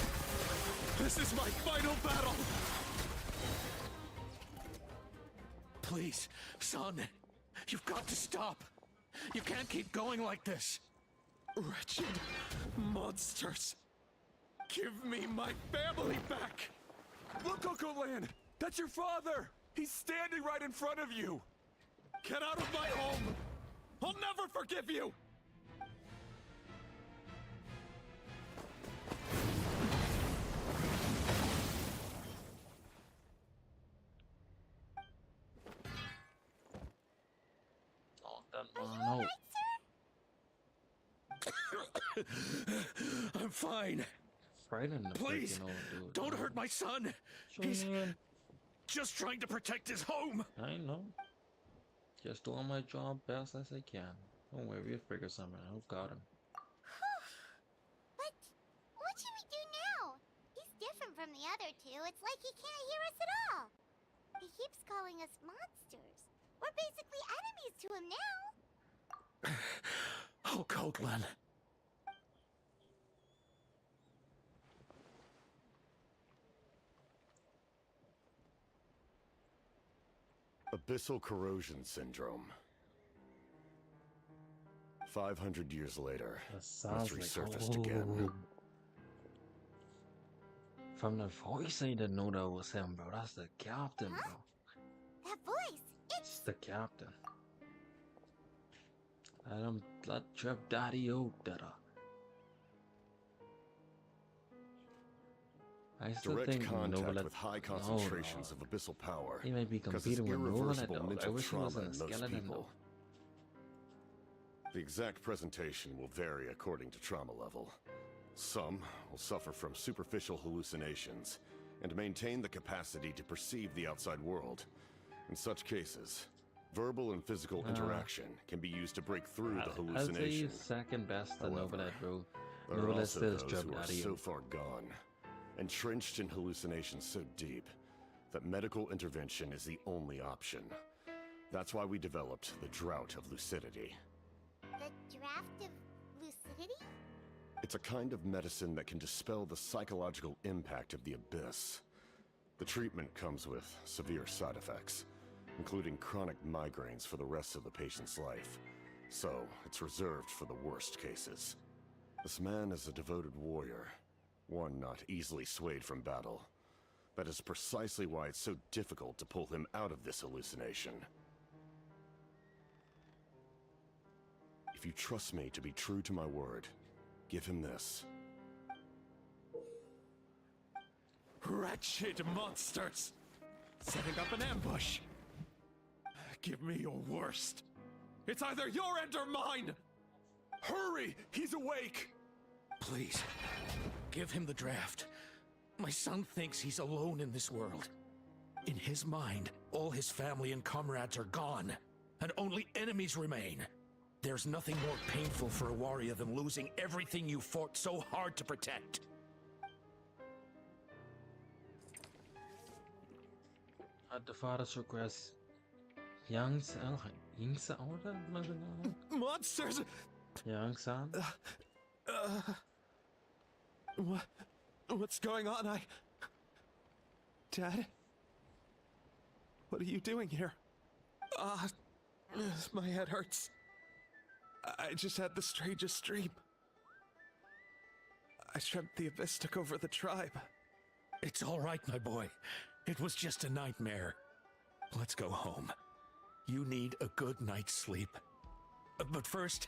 Speaker 7: This is my final battle! Please, son, you've got to stop. You can't keep going like this. Wretched monsters. Give me my family back. Look, Uncle Lan, that's your father. He's standing right in front of you. Get out of my home. I'll never forgive you.
Speaker 1: Oh, that
Speaker 4: Are you
Speaker 1: man,
Speaker 4: all
Speaker 1: no.
Speaker 4: right, sir?
Speaker 2: I'm fine.
Speaker 1: Frightening the
Speaker 2: Please,
Speaker 1: freaking old dude.
Speaker 2: don't hurt my son. He's
Speaker 1: Man,
Speaker 2: just trying to protect his home.
Speaker 1: I know. Just doing my job best as I can. Don't worry, we'll figure something out. Got him.
Speaker 4: But what should we do now? He's different from the other two. It's like he can't hear us at all. He keeps calling us monsters. We're basically enemies to him now.
Speaker 2: Oh, Coatlan.
Speaker 8: Abyssal corrosion syndrome. 500 years later,
Speaker 1: That
Speaker 8: it's
Speaker 1: sounds like
Speaker 8: resurfaced again.
Speaker 1: From the voice, I didn't know that was him, bro. That's the captain, bro.
Speaker 4: That voice,
Speaker 1: It's the captain. Let Trev Daddy out that. I still
Speaker 8: Direct
Speaker 1: think
Speaker 8: contact
Speaker 1: Nova
Speaker 8: with high concentrations of abyssal power
Speaker 1: he might be
Speaker 8: causes
Speaker 1: competing with Nova
Speaker 8: irreversible
Speaker 1: though. I
Speaker 8: mental
Speaker 1: wish he was
Speaker 8: trauma
Speaker 1: in a
Speaker 8: in most
Speaker 1: skeleton
Speaker 8: people. The exact presentation will vary according to trauma level. Some will suffer from superficial hallucinations and maintain the capacity to perceive the outside world. In such cases, verbal and physical interaction can be used to break through the
Speaker 1: I'd say
Speaker 8: hallucination.
Speaker 1: he's second best to Nova
Speaker 8: However,
Speaker 1: bro.
Speaker 8: There are
Speaker 1: Nova
Speaker 8: also
Speaker 1: still
Speaker 8: those
Speaker 1: Trev
Speaker 8: who are
Speaker 1: Daddy
Speaker 8: so
Speaker 1: out.
Speaker 8: far gone, entrenched in hallucinations so deep, that medical intervention is the only option. That's why we developed the Drought of Lucidity.
Speaker 4: the draft of lucidity?
Speaker 8: It's a kind of medicine that can dispel the psychological impact of the abyss. The treatment comes with severe side effects, including chronic migraines for the rest of the patient's life. So, it's reserved for the worst cases. This man is a devoted warrior, one not easily swayed from battle. That is precisely why it's so difficult to pull him out of this hallucination. If you trust me to be true to my word, give him this.
Speaker 7: Wretched monsters! Setting up an ambush! Give me your worst. It's either your end or mine! Hurry! He's awake!
Speaker 2: Please, give him the draft. My son thinks he's alone in this world. In his mind, all his family and comrades are gone, and only enemies remain. There's nothing more painful for a warrior than losing everything you fought so hard to protect.
Speaker 1: At the father's request, young son,
Speaker 7: Monsters!
Speaker 1: young son.
Speaker 7: What's going on? Dad? What are you doing here? My head hurts. I just had the strangest dream. I dreamt the Abyss took over the tribe.
Speaker 2: It's all right, my boy. It was just a nightmare. Let's go home. You need a good night's sleep. But first,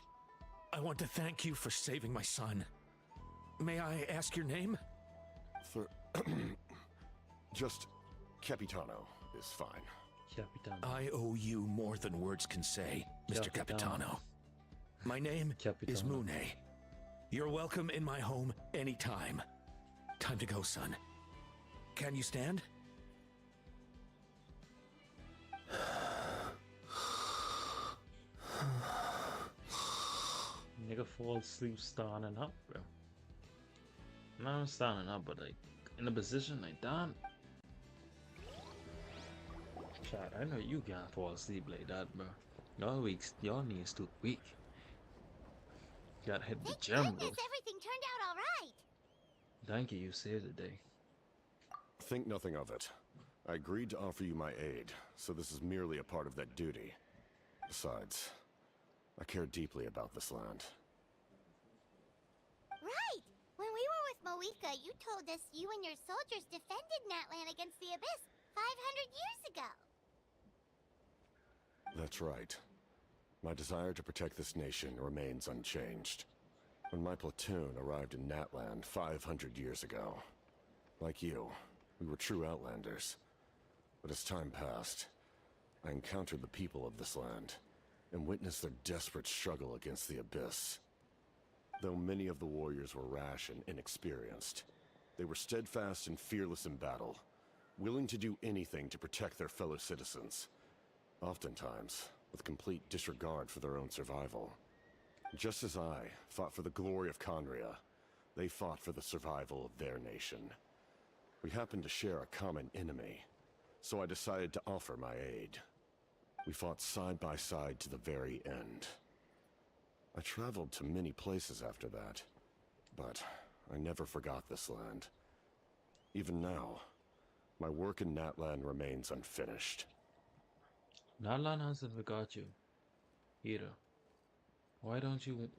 Speaker 2: I want to thank you for saving my son. May I ask your name?
Speaker 8: Just Capitano is fine.
Speaker 1: Capitan.
Speaker 2: I owe you more than words can say, Mr.
Speaker 1: Capitano.
Speaker 2: Capitano. My name is
Speaker 1: Capitano.
Speaker 2: Mune. You're welcome in my home anytime. Time to go, son. Can you stand?
Speaker 1: Nigga fall asleep standing up, bro. Not I'm standing up, but like in a position like that. Chad, I know you can't fall asleep like that, bro. Your knees too weak. Gotta hit the
Speaker 4: Thank
Speaker 1: gym, bro.
Speaker 4: goodness everything turned out all right.
Speaker 1: Thank you, you saved the day.
Speaker 8: Think nothing of it. I agreed to offer you my aid, so this is merely a part of that duty. Besides, I care deeply about this land.
Speaker 4: Right! When we were with Moika, you told us you and your soldiers defended Natlan against the Abyss 500 years ago.
Speaker 8: That's right. My desire to protect this nation remains unchanged. When my platoon arrived in Natlan 500 years ago, like you, we were true outlanders. But as time passed, I encountered the people of this land and witnessed their desperate struggle against the Abyss. Though many of the warriors were rash and inexperienced, they were steadfast and fearless in battle, willing to do anything to protect their fellow citizens, oftentimes with complete disregard for their own survival. Just as I fought for the glory of Conria, they fought for the survival of their nation. We happened to share a common enemy, so I decided to offer my aid. We fought side by side to the very end. I traveled to many places after that, but I never forgot this land. Even now, my work in Natlan remains unfinished.
Speaker 1: Natlan hasn't forgot you either. Why don't you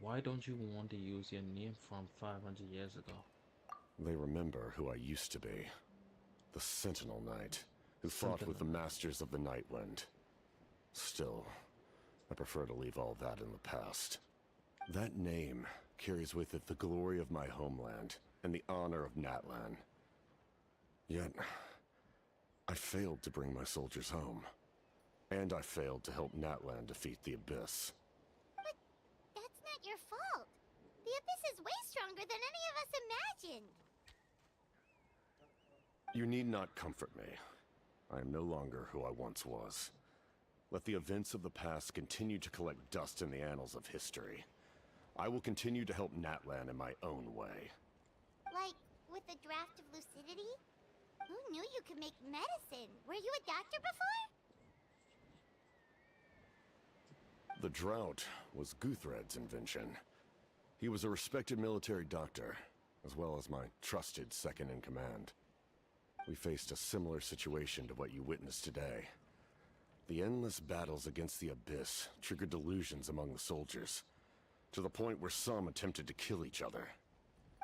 Speaker 1: want to use your name from 500 years ago?
Speaker 8: They remember who I used to be. The Sentinel Knight, who fought with the Masters of the Nightwind. Still, I prefer to leave all that in the past. That name carries with it the glory of my homeland and the honor of Natlan. Yet, I failed to bring my soldiers home. And I failed to help Natlan defeat the Abyss.
Speaker 4: But that's not your fault. The Abyss is way stronger than any of us imagined.
Speaker 8: You need not comfort me. I am no longer who I once was. Let the events of the past continue to collect dust in the annals of history. I will continue to help Natlan in my own way.
Speaker 4: Like, with the draft of lucidity? Who knew you could make medicine? Were you a doctor before?
Speaker 8: The drought was Guthred's invention. He was a respected military doctor, as well as my trusted second-in-command. We faced a similar situation to what you witnessed today. The endless battles against the Abyss triggered delusions among the soldiers, to the point where some attempted to kill each other.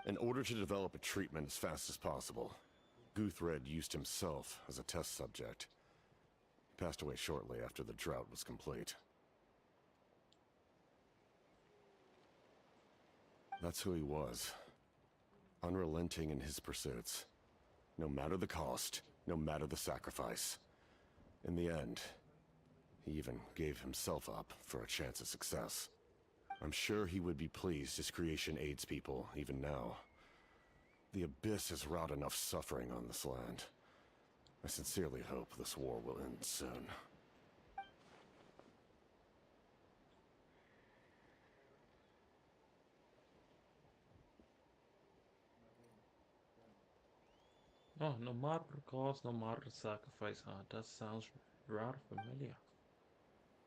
Speaker 8: In order to develop a treatment as fast as possible, Guthred used himself as a test subject. He passed away shortly after the drought was complete. That's who he was. Unrelenting in his pursuits. No matter the cost, no matter the sacrifice. In the end, he even gave himself up for a chance at success. I'm sure he would be pleased his creation aids people, even now. The Abyss has wrought enough suffering on this land. I sincerely hope this war will end soon.
Speaker 1: Oh, no matter the cost, no matter the sacrifice, huh? That sounds rather familiar.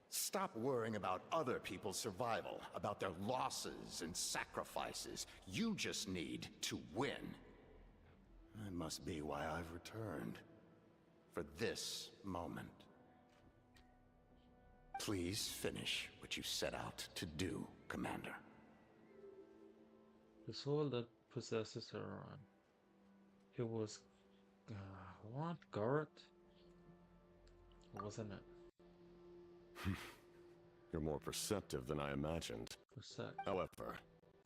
Speaker 9: Stop worrying about other people's survival, about their losses and sacrifices. You just need to win. That must be why I've returned. For this moment. Please finish what you set out to do, Commander.
Speaker 1: The soul that possesses her on. It was, what? Garrett? Wasn't it?
Speaker 8: You're more perceptive than I imagined.
Speaker 1: Percept.
Speaker 8: However,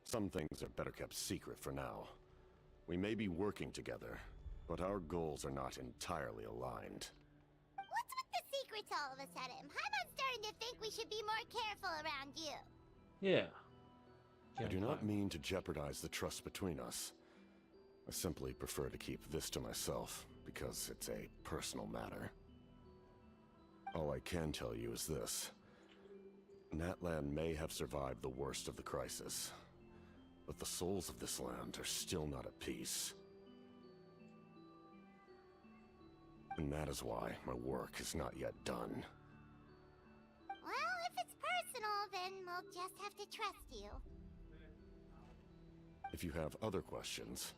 Speaker 8: some things are better kept secret for now. We may be working together, but our goals are not entirely aligned.
Speaker 4: What's with the secrets all of a sudden? I'm starting to think we should be more careful around you.
Speaker 1: Yeah.
Speaker 8: I do not mean to jeopardize the trust between us. I simply prefer to keep this to myself, because it's a personal matter. All I can tell you is this. Natlan may have survived the worst of the crisis, but the souls of this land are still not at peace. And that is why my work is not yet done.
Speaker 4: Well, if it's personal, then we'll just have to trust you.
Speaker 8: If you have other questions,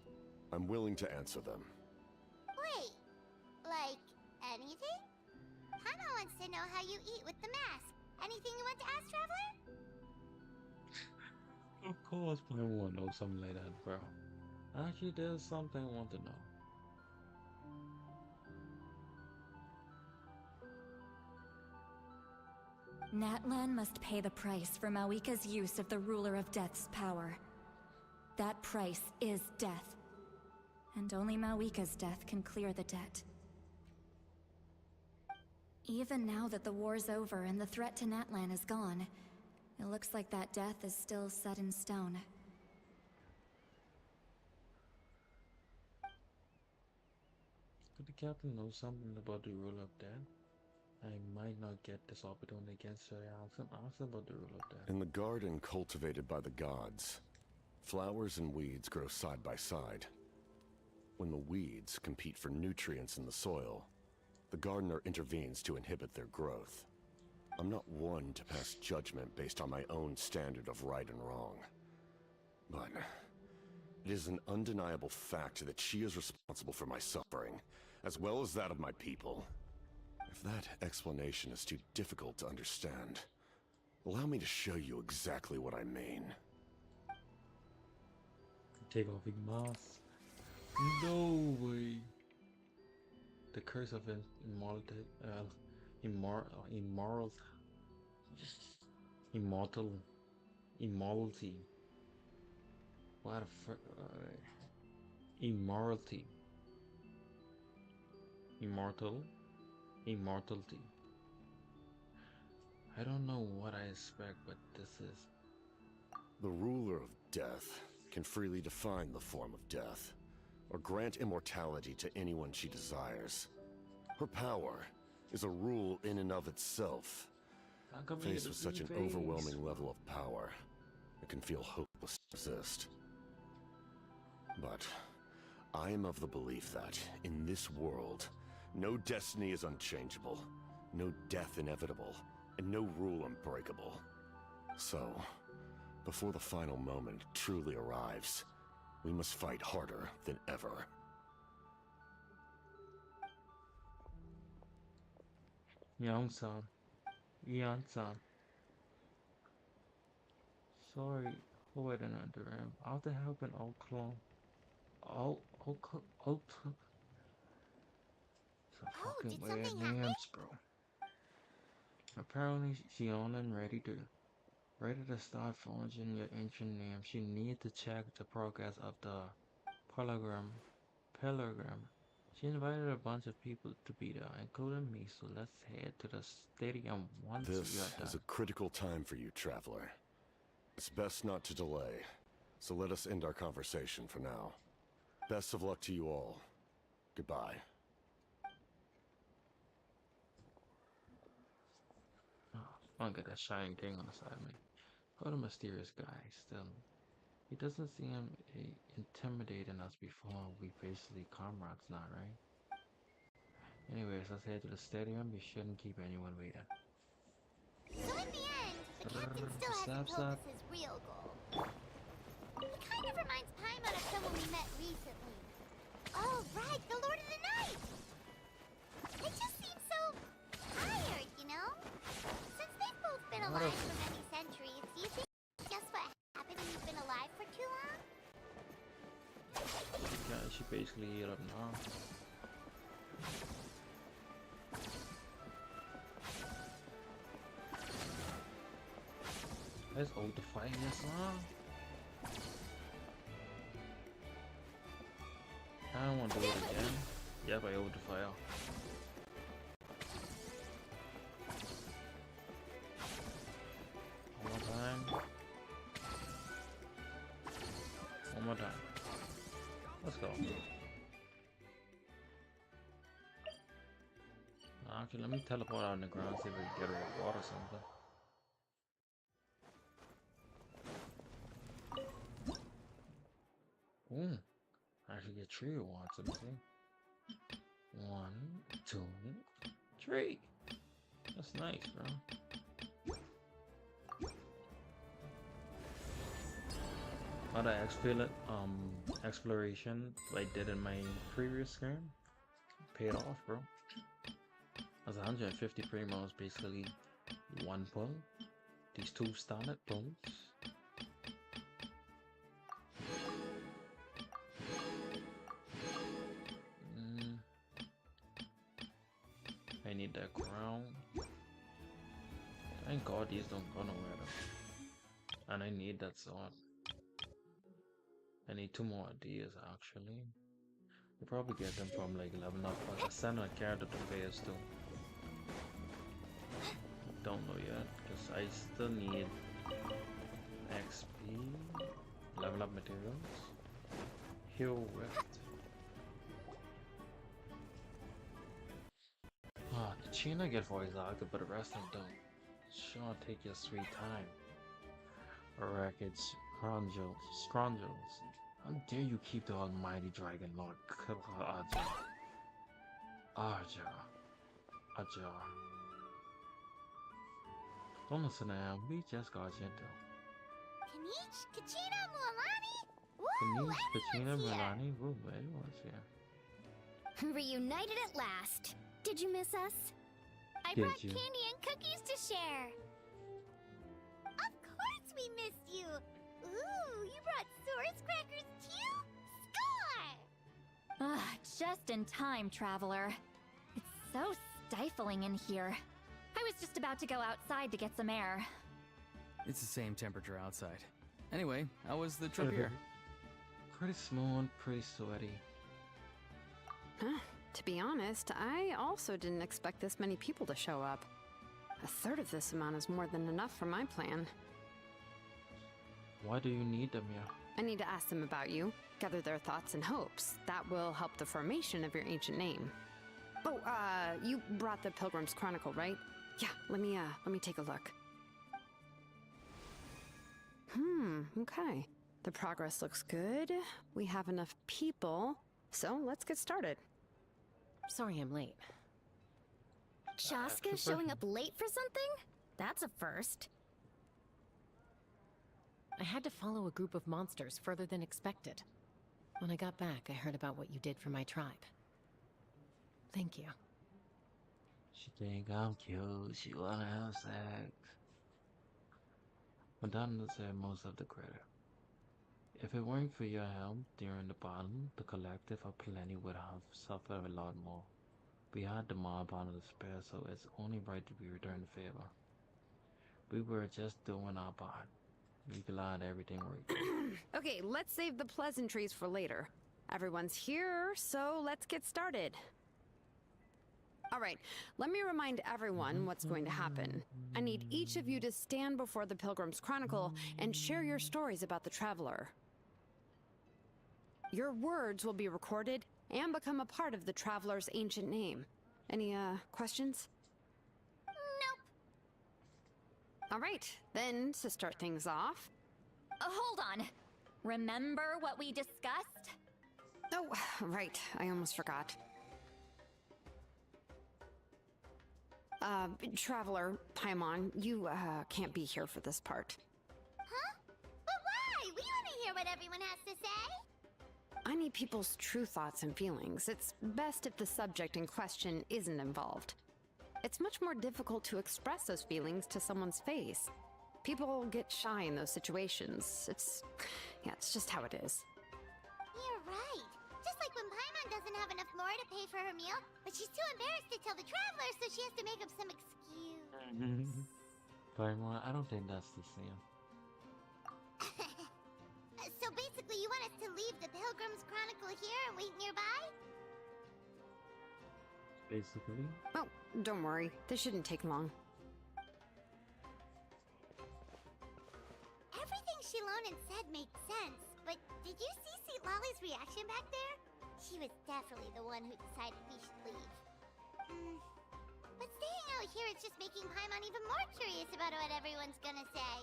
Speaker 8: I'm willing to answer them.
Speaker 4: Wait, like, wants to know how you eat with the mask. Anything you want to ask, Traveler?
Speaker 1: Of course, I want to know something like that, bro. Actually, there's something I want to know.
Speaker 10: Natlan must pay the price for Mawika's use of the Ruler of Death's power. That price is death. And only Mawika's death can clear the debt. Even now that the war's over and the threat to Natlan is gone, it looks like that death is still set in stone.
Speaker 1: Could the captain know something about the rule of death? I might not get this opportunity again, so I ask him about the rule of death.
Speaker 8: In the garden cultivated by the gods, flowers and weeds grow side by side. When the weeds compete for nutrients in the soil, the gardener intervenes to inhibit their growth. I'm not one to pass judgment based on my own standard of right and wrong. But it is an undeniable fact that she is responsible for my suffering, as well as that of my people. If that explanation is too difficult to understand, allow me to show you exactly what I mean.
Speaker 1: Take off his mask. No way. The curse of immortality. What a immortality. Immortality. I don't know what I expect, but this is...
Speaker 8: The ruler of death can freely define the form of death, or grant immortality to anyone she desires. Her power is a rule in and of itself. Faced with such an overwhelming level of power, it can feel hopeless to resist. But I am of the belief that, in this world, no destiny is unchangeable, no death inevitable, and no rule unbreakable. So, before the final moment truly arrives, we must fight harder than ever.
Speaker 1: Young-san. Yan-san. Sorry for waiting under him. After helping old clone. Old some fucking
Speaker 4: did
Speaker 1: weird
Speaker 4: something happen?
Speaker 1: names, bro. Apparently, she on and ready to start forging your ancient name. She need to check the progress of the Pelagram. She invited a bunch of people to be there, including me, so let's head to the stadium once we
Speaker 8: This
Speaker 1: are
Speaker 8: is
Speaker 1: done.
Speaker 8: a critical time for you, Traveler. It's best not to delay, so let us end our conversation for now. Best of luck to you all. Goodbye.
Speaker 1: Oh, I got that shining thing on the side of me. What a mysterious guy, still. He doesn't seem intimidating us before. We basically comrades now, right? Anyways, let's head to the stadium. We shouldn't keep anyone waiting.
Speaker 4: So in the end, the captain still hasn't told us his real goal. He kind of reminds Paimon of someone we met recently. Oh, right, the Lord of the Night! They just seem so tired, you know? Since they've both been alive for many centuries, do you think it's just what happened when you've been alive for too long?
Speaker 1: Yeah, she basically healed up now. Let's hold the fire, huh? I don't want to do it again. Yep, I hold the fire. One more time. One more time. Let's go. Actually, let me teleport out on the ground, see if we can get a water or something. Ooh, I should get tree awards, let me see. 1, 2, 3. That's nice, bro. Other exploration like I did in my previous game paid off, bro. That's 150 primos, basically one pull. These two started pulls. I need that crown. Thank God these don't go nowhere though. And I need that sword. I need 2 more ideas actually. You probably get them from like leveling up. But I sent a character to players too. Don't know yet, because I still need XP, level up materials, heal rift. Ah, the chain I get for Isaac, but the rest of them don't. Sure, take your sweet time. Wreckage, Strongels. How dare you keep the almighty dragon lord Ajar. Ajar. Don't listen to him, we just got gentle.
Speaker 4: Kanich, Kachina, Mualani? Woo,
Speaker 1: Kachina,
Speaker 4: everyone's here!
Speaker 1: Milani, woo, everyone's here.
Speaker 3: Reunited at last. Did you miss us?
Speaker 4: I
Speaker 1: Did
Speaker 4: brought
Speaker 1: you?
Speaker 4: candy and cookies to share. Of course we missed you. Ooh, you brought source crackers too? Score!
Speaker 10: Ah, just in time, traveler. It's so stifling in here. I was just about to go outside to get some air.
Speaker 11: It's the same temperature outside. Anyway, how was the trip here?
Speaker 1: Pretty smooth, pretty sweaty.
Speaker 12: Huh. To be honest, I also didn't expect this many people to show up. A third of this amount is more than enough for my plan.
Speaker 1: Why do you need them here?
Speaker 12: I need to ask them about you, gather their thoughts and hopes. That will help the formation of your ancient name. Oh, you brought the Pilgrim's Chronicle, right? Yeah, let me take a look. Okay. The progress looks good. We have enough people, so let's get started.
Speaker 13: Sorry I'm late.
Speaker 3: Shaska showing up late for something? That's a first.
Speaker 13: I had to follow a group of monsters further than expected. When I got back, I heard about what you did for my tribe. Thank you.
Speaker 1: She think I'm cute, she wanna have sex. Madonna deserves most of the credit. If it weren't for your help during the battle, the collective of Plenty would have suffered a lot more. We had the mob on the spare, so it's only right to be returned the favor. We were just doing our part. We glad everything worked.
Speaker 12: Okay, let's save the pleasantries for later. Everyone's here, so let's get started. All right, let me remind everyone what's going to happen. I need each of you to stand before the Pilgrim's Chronicle and share your stories about the Traveler. Your words will be recorded and become a part of the Traveler's ancient name. Any, questions?
Speaker 4: Nope.
Speaker 12: All right, then, to start things off...
Speaker 10: Hold on. Remember what we discussed?
Speaker 12: Oh, right, I almost forgot. Traveler, Paimon, you, can't be here for this part.
Speaker 4: Huh? But why? We want to hear what everyone has to say.
Speaker 12: I need people's true thoughts and feelings. It's best if the subject in question isn't involved. It's much more difficult to express those feelings to someone's face. People get shy in those situations. It's just how it is.
Speaker 4: You're right. Just like when Paimon doesn't have enough more to pay for her meal, but she's too embarrassed to tell the traveler, so she has to make up some excuse.
Speaker 1: Paimon, I don't think that's the same.
Speaker 4: So basically, you want us to leave the Pilgrim's Chronicle here and wait nearby?
Speaker 1: Basically.
Speaker 12: Oh, don't worry. This shouldn't take long.
Speaker 4: Everything Shilonen said made sense, but did you see St. Lolly's reaction back there? She was definitely the one who decided we should leave. But staying out here is just making Paimon even more curious about what everyone's gonna say.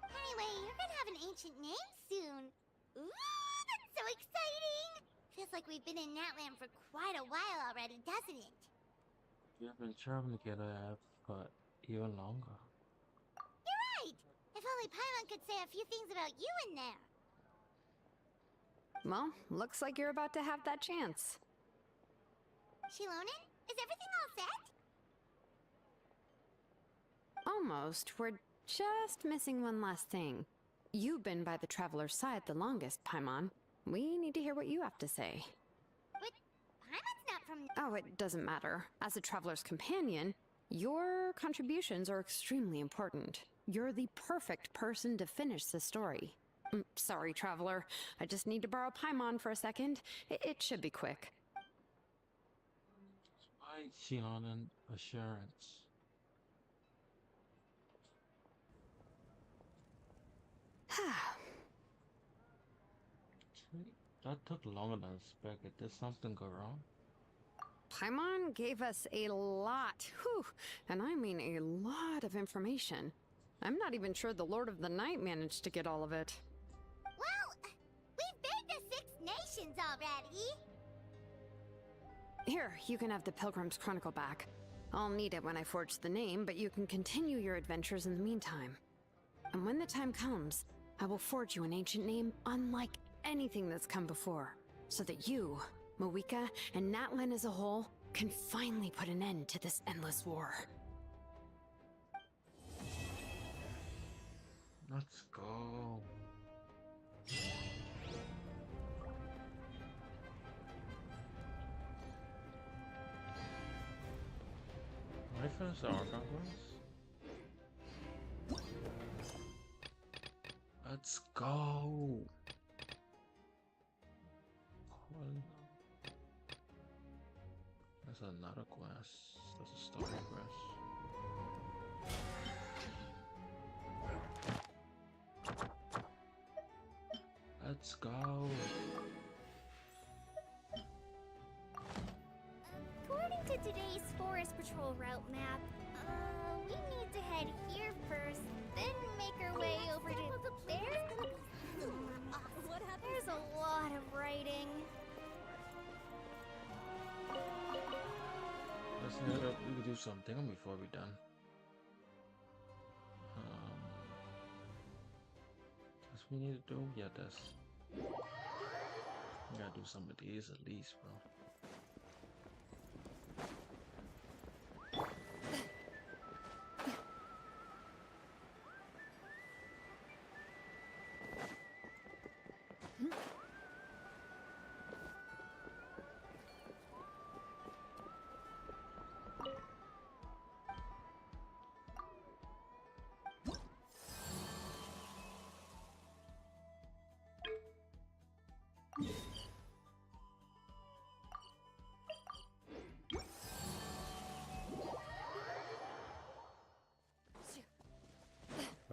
Speaker 4: Anyway, you're gonna have an ancient name soon. Ooh, that's so exciting! Feels like we've been in Natlan for quite a while already, doesn't it?
Speaker 1: You've been traveling together for even longer.
Speaker 4: You're right! If only Paimon could say a few things about you in there.
Speaker 12: Well, looks like you're about to have that chance.
Speaker 4: Shilonen, is everything all set?
Speaker 12: Almost. We're just missing one last thing. You've been by the Traveler's side the longest, Paimon. We need to hear what you have to say.
Speaker 4: But Paimon's not from...
Speaker 12: Oh, it doesn't matter. As a Traveler's companion, your contributions are extremely important. You're the perfect person to finish the story. Sorry, Traveler. I just need to borrow Paimon for a second. It should be quick.
Speaker 1: Spy, Xion, and Assurance. That took longer than expected. Did something go wrong?
Speaker 12: Paimon gave us a lot, and I mean a lot of information. I'm not even sure the Lord of the Night managed to get all of it.
Speaker 4: Well, we've been to 6 nations already.
Speaker 12: Here, you can have the Pilgrim's Chronicle back. I'll need it when I forge the name, but you can continue your adventures in the meantime. And when the time comes, I will forge you an ancient name unlike anything that's come before, so that you, Mawika, and Natlan as a whole can finally put an end to this endless war.
Speaker 1: Let's go. Can I finish the Archon quest? Let's go. That's another quest. That's a story quest. Let's go.
Speaker 4: According to today's Forest Patrol route map, we need to head here first, then make our way over to there. There's a lot of writing.
Speaker 1: Let's head up. We can do something before we're done. That's what we need to do. Yeah, that's. We gotta do some of these at least, bro.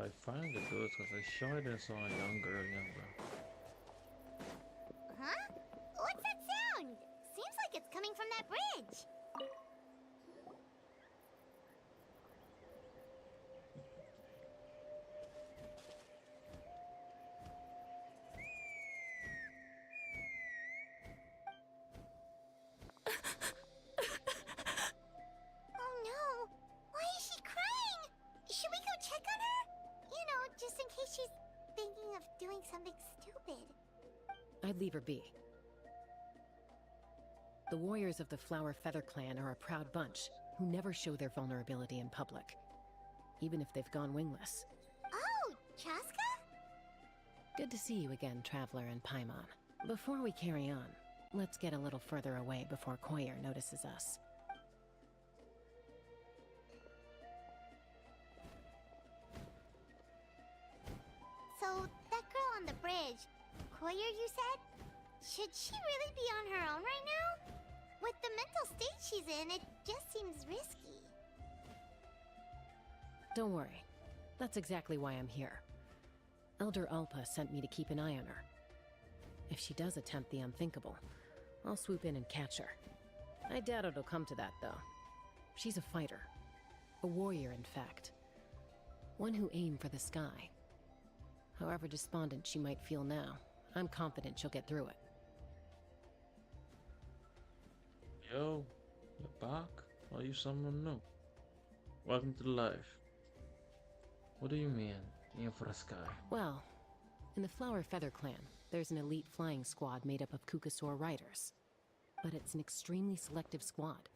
Speaker 1: I finally do it because I shot and saw a young girl, bro.
Speaker 4: Huh? What's that sound? Seems like it's coming from that bridge. Oh no! Why is she crying? Should we go check on her? You know, just in case she's thinking of doing something stupid.
Speaker 13: I'd leave her be. The warriors of the Flower Feather Clan are a proud bunch who never show their vulnerability in public, even if they've gone wingless.
Speaker 4: Oh, Chaska?
Speaker 13: Good to see you again, Traveler and Paimon. Before we carry on, let's get a little further away before Koyer notices us.
Speaker 4: So, that girl on the bridge, Koyer, you said? Should she really be on her own right now? With the mental state she's in, it just seems risky.
Speaker 13: Don't worry. That's exactly why I'm here. Elder Alpa sent me to keep an eye on her. If she does attempt the unthinkable, I'll swoop in and catch her. I doubt it'll come to that, though. She's a fighter. A warrior, in fact. One who aimed for the sky. However despondent she might feel now, I'm confident she'll get through it.
Speaker 1: Yo, you're back? Are you someone new? Welcome to the life. What do you mean, aim for the sky?
Speaker 13: Well, in the Flower Feather Clan, there's an elite flying squad made up of Kukasaur riders. But it's an extremely selective squad.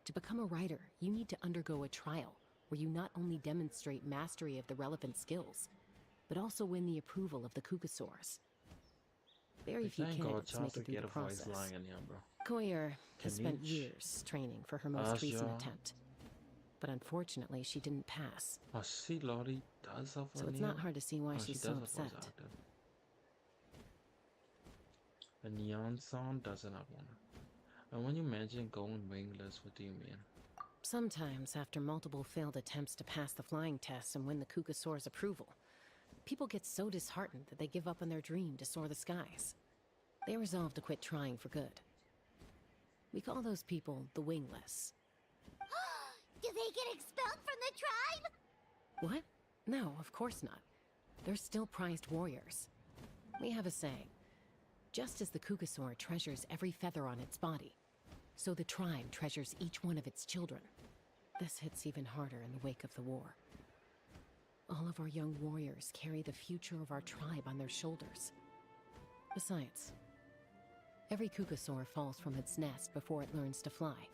Speaker 13: To become a rider, you need to undergo a trial, where you not only demonstrate mastery of the relevant skills, but also win the approval of the Kukasaurs. Very few
Speaker 1: Thank God
Speaker 13: candidates make
Speaker 1: Chelsea
Speaker 13: it through
Speaker 1: get
Speaker 13: the
Speaker 1: a voice
Speaker 13: process.
Speaker 1: line in here, bro.
Speaker 13: Koyer has spent
Speaker 1: Kanich,
Speaker 13: years training for her most recent
Speaker 1: Aja.
Speaker 13: attempt, but unfortunately she didn't pass.
Speaker 1: Oh, she Lottie does have
Speaker 13: So
Speaker 1: one
Speaker 13: it's
Speaker 1: here?
Speaker 13: not hard to see why
Speaker 1: Oh, she
Speaker 13: she's
Speaker 1: does
Speaker 13: so
Speaker 1: have voice
Speaker 13: upset.
Speaker 1: acting. The Neon Song doesn't have one. And when you mention going wingless, what do you mean?
Speaker 13: Sometimes, after multiple failed attempts to pass the flying test and win the Kukasaur's approval, people get so disheartened that they give up on their dream to soar the skies. They resolve to quit trying for good. We call those people the wingless.
Speaker 4: Do they get expelled from the tribe?
Speaker 13: What? No, of course not. They're still prized warriors. We have a saying. Just as the Kukasaur treasures every feather on its body, so the tribe treasures each one of its children. This hits even harder in the wake of the war. All of our young warriors carry the future of our tribe on their shoulders. Besides, every Kukasaur falls from its nest before it learns to fly.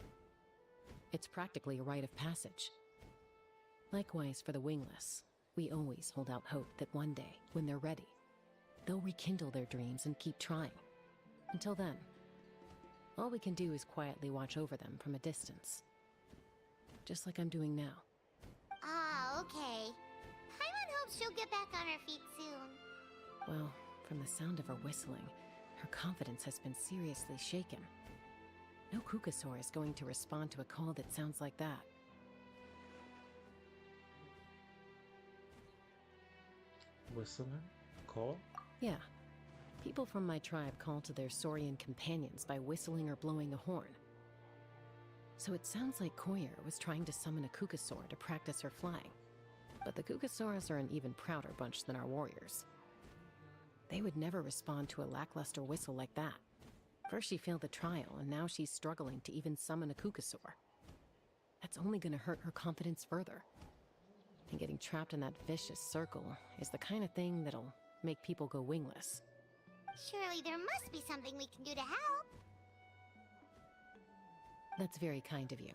Speaker 13: It's practically a rite of passage. Likewise for the wingless, we always hold out hope that one day, when they're ready, they'll rekindle their dreams and keep trying. Until then, all we can do is quietly watch over them from a distance. Just like I'm doing now.
Speaker 4: Ah, okay. Paimon hopes she'll get back on her feet soon.
Speaker 13: Well, from the sound of her whistling, her confidence has been seriously shaken. No Kukasaur is going to respond to a call that sounds like that.
Speaker 1: Whistling? Call?
Speaker 13: Yeah. People from my tribe call to their Saurian companions by whistling or blowing a horn. So it sounds like Koyer was trying to summon a Kukasaur to practice her flying. But the Kukasaurs are an even prouder bunch than our warriors. They would never respond to a lackluster whistle like that. First she failed the trial, and now she's struggling to even summon a Kukasaur. That's only gonna hurt her confidence further. And getting trapped in that vicious circle is the kind of thing that'll make people go wingless.
Speaker 4: Surely there must be something we can do to help.
Speaker 13: That's very kind of you.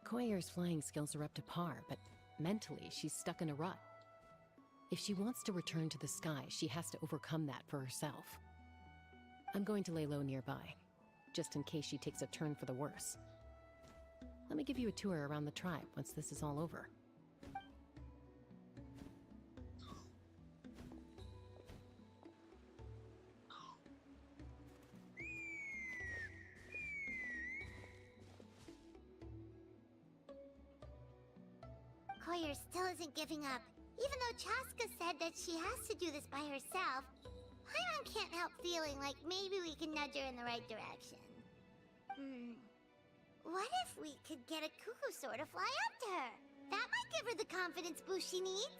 Speaker 13: Koyer's flying skills are up to par, but mentally she's stuck in a rut. If she wants to return to the sky, she has to overcome that for herself. I'm going to lay low nearby, just in case she takes a turn for the worse. Let me give you a tour around the tribe once this is all over.
Speaker 4: Koyer still isn't giving up. Even though Chaska said that she has to do this by herself, Paimon can't help feeling like maybe we can nudge her in the right direction. What if we could get a Kukusaur to fly up to her? That might give her the confidence boost she needs.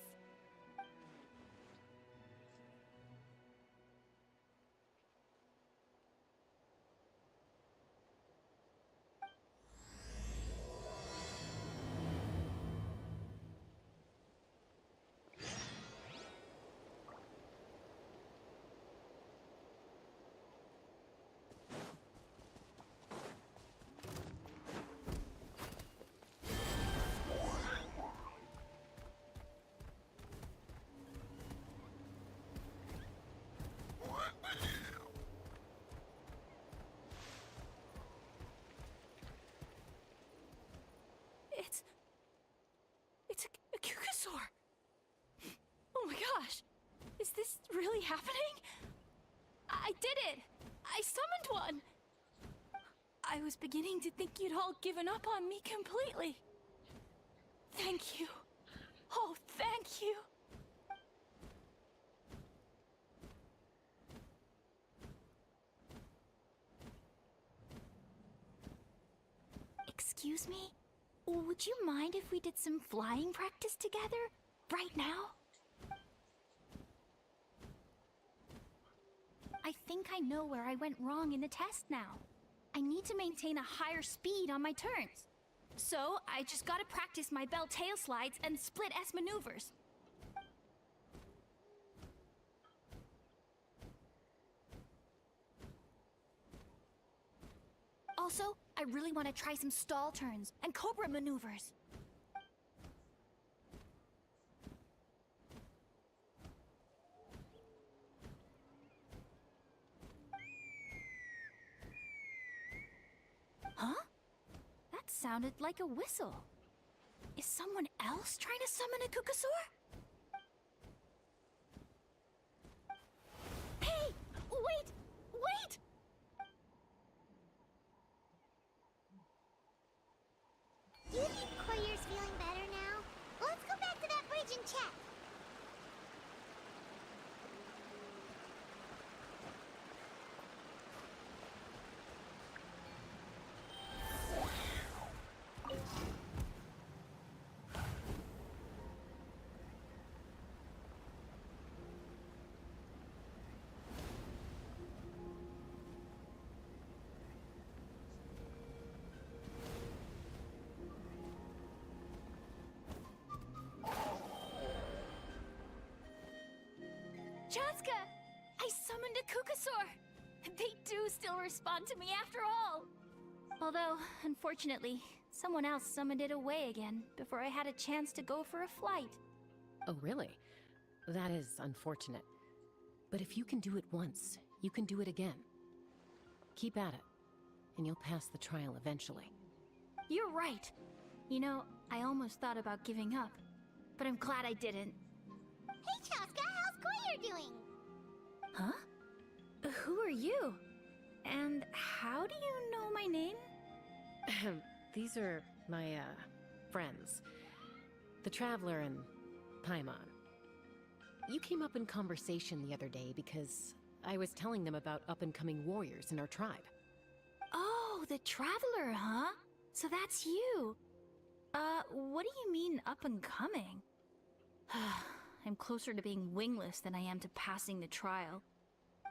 Speaker 6: It's a Kukasaur! Oh my gosh! Is this really happening? I did it! I summoned one! I was beginning to think you'd all given up on me completely. Thank you. Oh, thank you. Excuse me? Would you mind if we did some flying practice together? Right now? I think I know where I went wrong in the test now. I need to maintain a higher speed on my turns. So, I just gotta practice my bell tail slides and split S maneuvers. Also, I really want to try some stall turns and cobra maneuvers. sounded like a whistle. Is someone else trying to summon a Kukasaur? Hey! Wait! Wait!
Speaker 4: Do you think Courier's feeling better now? Let's go back to that bridge and check.
Speaker 6: Chaska! I summoned a Kukasaur! They do still respond to me after all! Although, unfortunately, someone else summoned it away again before I had a chance to go for a flight.
Speaker 13: Oh, really? That is unfortunate. But if you can do it once, you can do it again. Keep at it, and you'll pass the trial eventually.
Speaker 6: You're right! You know, I almost thought about giving up, but I'm glad I didn't.
Speaker 4: Hey, Chaska, how's Courier doing?
Speaker 6: Huh? Who are you? And how do you know my name?
Speaker 13: These are my, friends. The Traveler and Paimon. You came up in conversation the other day because I was telling them about up-and-coming warriors in our tribe.
Speaker 6: Oh, the Traveler, huh? So that's you. What do you mean up-and-coming? I'm closer to being wingless than I am to passing the trial.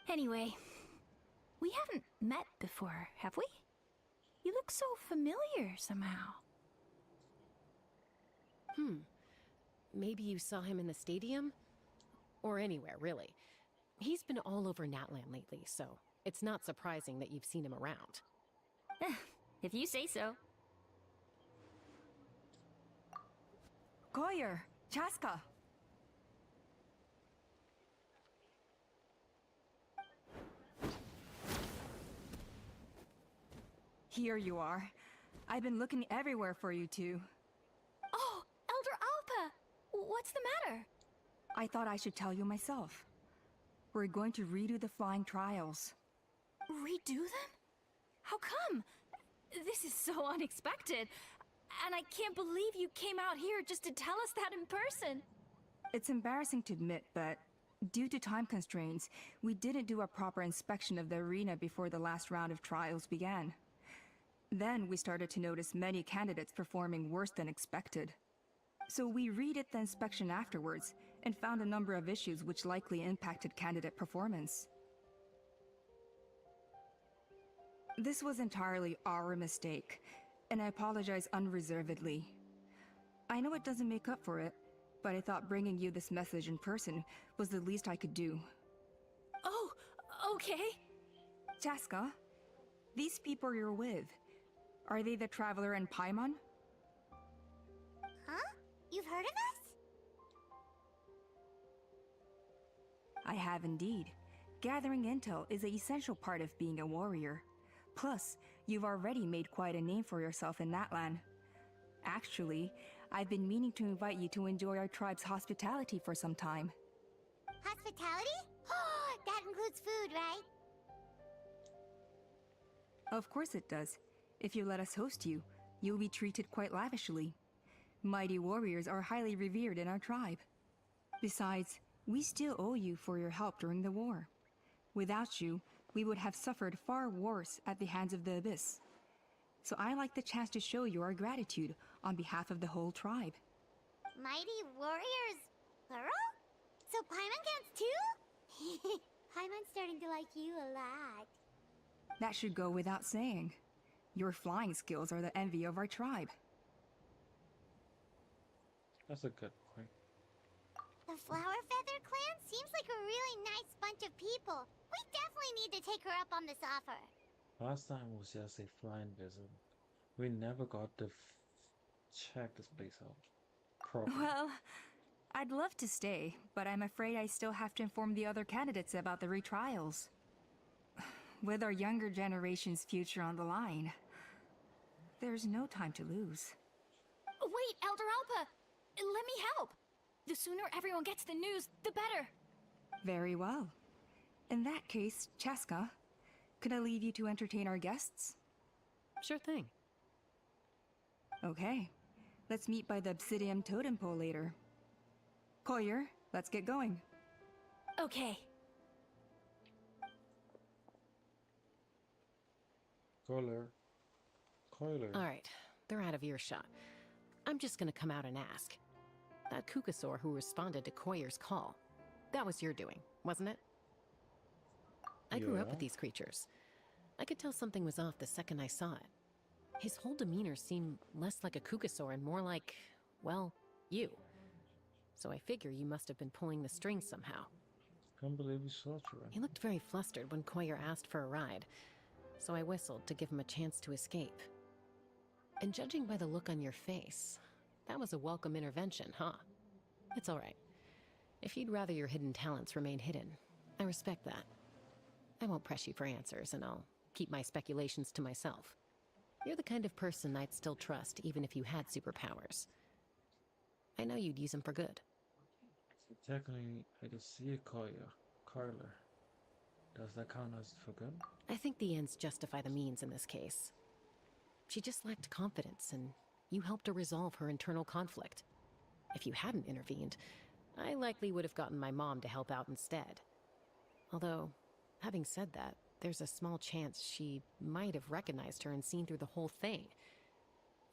Speaker 6: Anyway, we haven't met before, have we? You look so familiar somehow.
Speaker 13: Maybe you saw him in the stadium? Or anywhere, really. He's been all over Natlan lately, so it's not surprising that you've seen him around.
Speaker 6: If you say so.
Speaker 14: Goyer, Chaska. Here you are. I've been looking everywhere for you two.
Speaker 6: Oh, Elder Alpa! What's the matter?
Speaker 14: I thought I should tell you myself. We're going to redo the flying trials.
Speaker 6: Redo them? How come? This is so unexpected. And I can't believe you came out here just to tell us that in person.
Speaker 14: It's embarrassing to admit, but due to time constraints, we didn't do a proper inspection of the arena before the last round of trials began. Then we started to notice many candidates performing worse than expected. So we redid the inspection afterwards and found a number of issues which likely impacted candidate performance. This was entirely our mistake, and I apologize unreservedly. I know it doesn't make up for it, but I thought bringing you this message in person was the least I could do.
Speaker 6: Oh, okay.
Speaker 14: Chaska, these people you're with, are they the Traveler and Paimon?
Speaker 4: Huh? You've heard of us?
Speaker 14: I have indeed. Gathering intel is an essential part of being a warrior. Plus, you've already made quite a name for yourself in Natlan. Actually, I've been meaning to invite you to enjoy our tribe's hospitality for some time.
Speaker 4: Hospitality? Oh, that includes food, right?
Speaker 14: Of course it does. If you let us host you, you'll be treated quite lavishly. Mighty warriors are highly revered in our tribe. Besides, we still owe you for your help during the war. Without you, we would have suffered far worse at the hands of the Abyss. So I like the chance to show you our gratitude on behalf of the whole tribe.
Speaker 4: Mighty warriors, plural? So Paimon counts too? Paimon's starting to like you a lot.
Speaker 14: That should go without saying. Your flying skills are the envy of our tribe.
Speaker 1: That's a good point.
Speaker 4: The Flower Feather clan seems like a really nice bunch of people. We definitely need to take her up on this offer.
Speaker 1: Last time was just a flying visit. We never got to check this place out properly.
Speaker 14: Well, I'd love to stay, but I'm afraid I still have to inform the other candidates about the retrials. With our younger generation's future on the line. There's no time to lose.
Speaker 6: Wait, Elder Alpa! Let me help! The sooner everyone gets the news, the better!
Speaker 14: Very well. In that case, Chaska, could I leave you to entertain our guests?
Speaker 13: Sure thing.
Speaker 14: Okay. Let's meet by the Obsidian Totem Pole later. Collier, let's get going.
Speaker 6: Okay.
Speaker 1: Coiler.
Speaker 13: Alright, they're out of earshot. I'm just gonna come out and ask. That Kukasaur who responded to Koyer's call, that was your doing, wasn't it? I grew up
Speaker 1: Yeah.
Speaker 13: with these creatures. I could tell something was off the second I saw it. His whole demeanor seemed less like a Kukasaur and more like, well, you. So I figure you must have been pulling the strings somehow.
Speaker 1: Can't believe we saw you.
Speaker 13: He looked very flustered when Koyer asked for a ride, so I whistled to give him a chance to escape. And judging by the look on your face, that was a welcome intervention, huh? It's all right. If you'd rather your hidden talents remain hidden, I respect that. I won't press you for answers, and I'll keep my speculations to myself. You're the kind of person I'd still trust, even if you had superpowers. I know you'd use them for good.
Speaker 1: Technically, I just see a Coiler. Does that count as for good?
Speaker 13: I think the ends justify the means in this case. She just lacked confidence, and you helped her resolve her internal conflict. If you hadn't intervened, I likely would have gotten my mom to help out instead. Although, having said that, there's a small chance she might have recognized her and seen through the whole thing.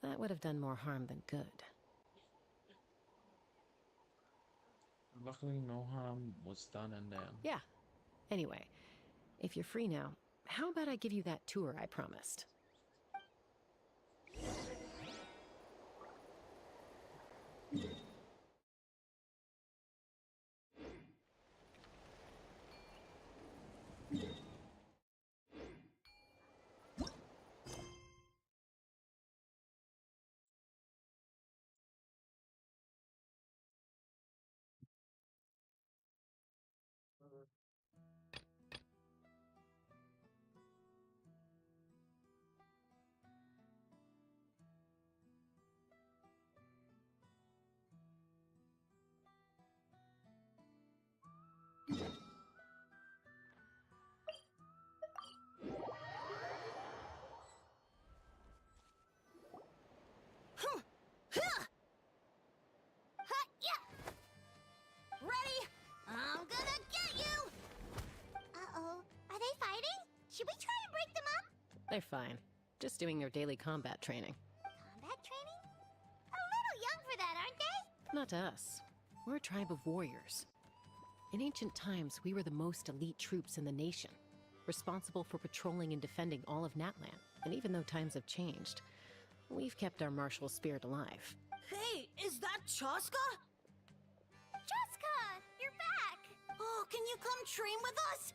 Speaker 13: That would have done more harm than good.
Speaker 1: Luckily, no harm was done and then.
Speaker 13: Yeah. Anyway, if you're free now, how about I give you that tour I promised?
Speaker 4: Ready? I'm gonna get you! Uh-oh. Are they fighting? Should we try and break them up?
Speaker 13: They're fine. Just doing their daily combat training.
Speaker 4: Combat training? A little young for that, aren't they?
Speaker 13: Not to us. We're a tribe of warriors. In ancient times, we were the most elite troops in the nation, responsible for patrolling and defending all of Natlan. And even though times have changed, we've kept our martial spirit alive.
Speaker 15: Hey, is that Chaska?
Speaker 4: Jessica, you're back!
Speaker 15: Oh, can you come train with us?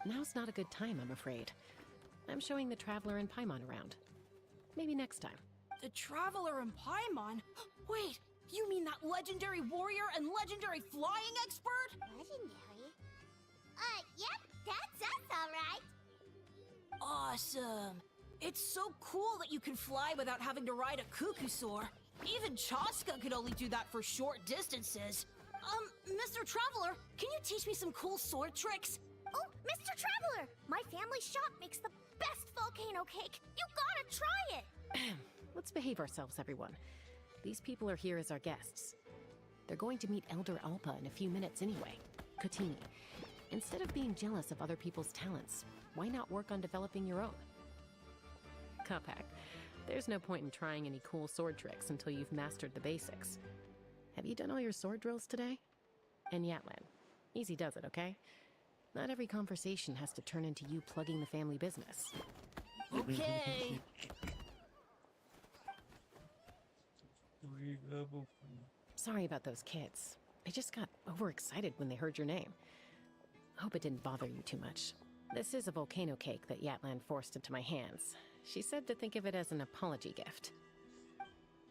Speaker 13: Now's not a good time, I'm afraid. I'm showing the Traveler and Paimon around. Maybe next time.
Speaker 15: The Traveler and Paimon? Wait, you mean that legendary warrior and legendary flying expert?
Speaker 4: Legendary? Yep, that's us, alright.
Speaker 15: Awesome. It's so cool that you can fly without having to ride a Kukusaur. Even Chaska could only do that for short distances. Mr. Traveler, can you teach me some cool sword tricks?
Speaker 4: Oh, Mr. Traveler! My family shop makes the best volcano cake. You gotta try it!
Speaker 13: Let's behave ourselves, everyone. These people are here as our guests. They're going to meet Elder Alpa in a few minutes anyway. Kotini, instead of being jealous of other people's talents, why not work on developing your own? Kapak, there's no point in trying any cool sword tricks until you've mastered the basics. Have you done all your sword drills today? And Yatlan, easy does it, okay? Not every conversation has to turn into you plugging the family business.
Speaker 15: Okay.
Speaker 13: Sorry about those kids. I just got overexcited when they heard your name. Hope it didn't bother you too much. This is a volcano cake that Yatlan forced into my hands. She said to think of it as an apology gift.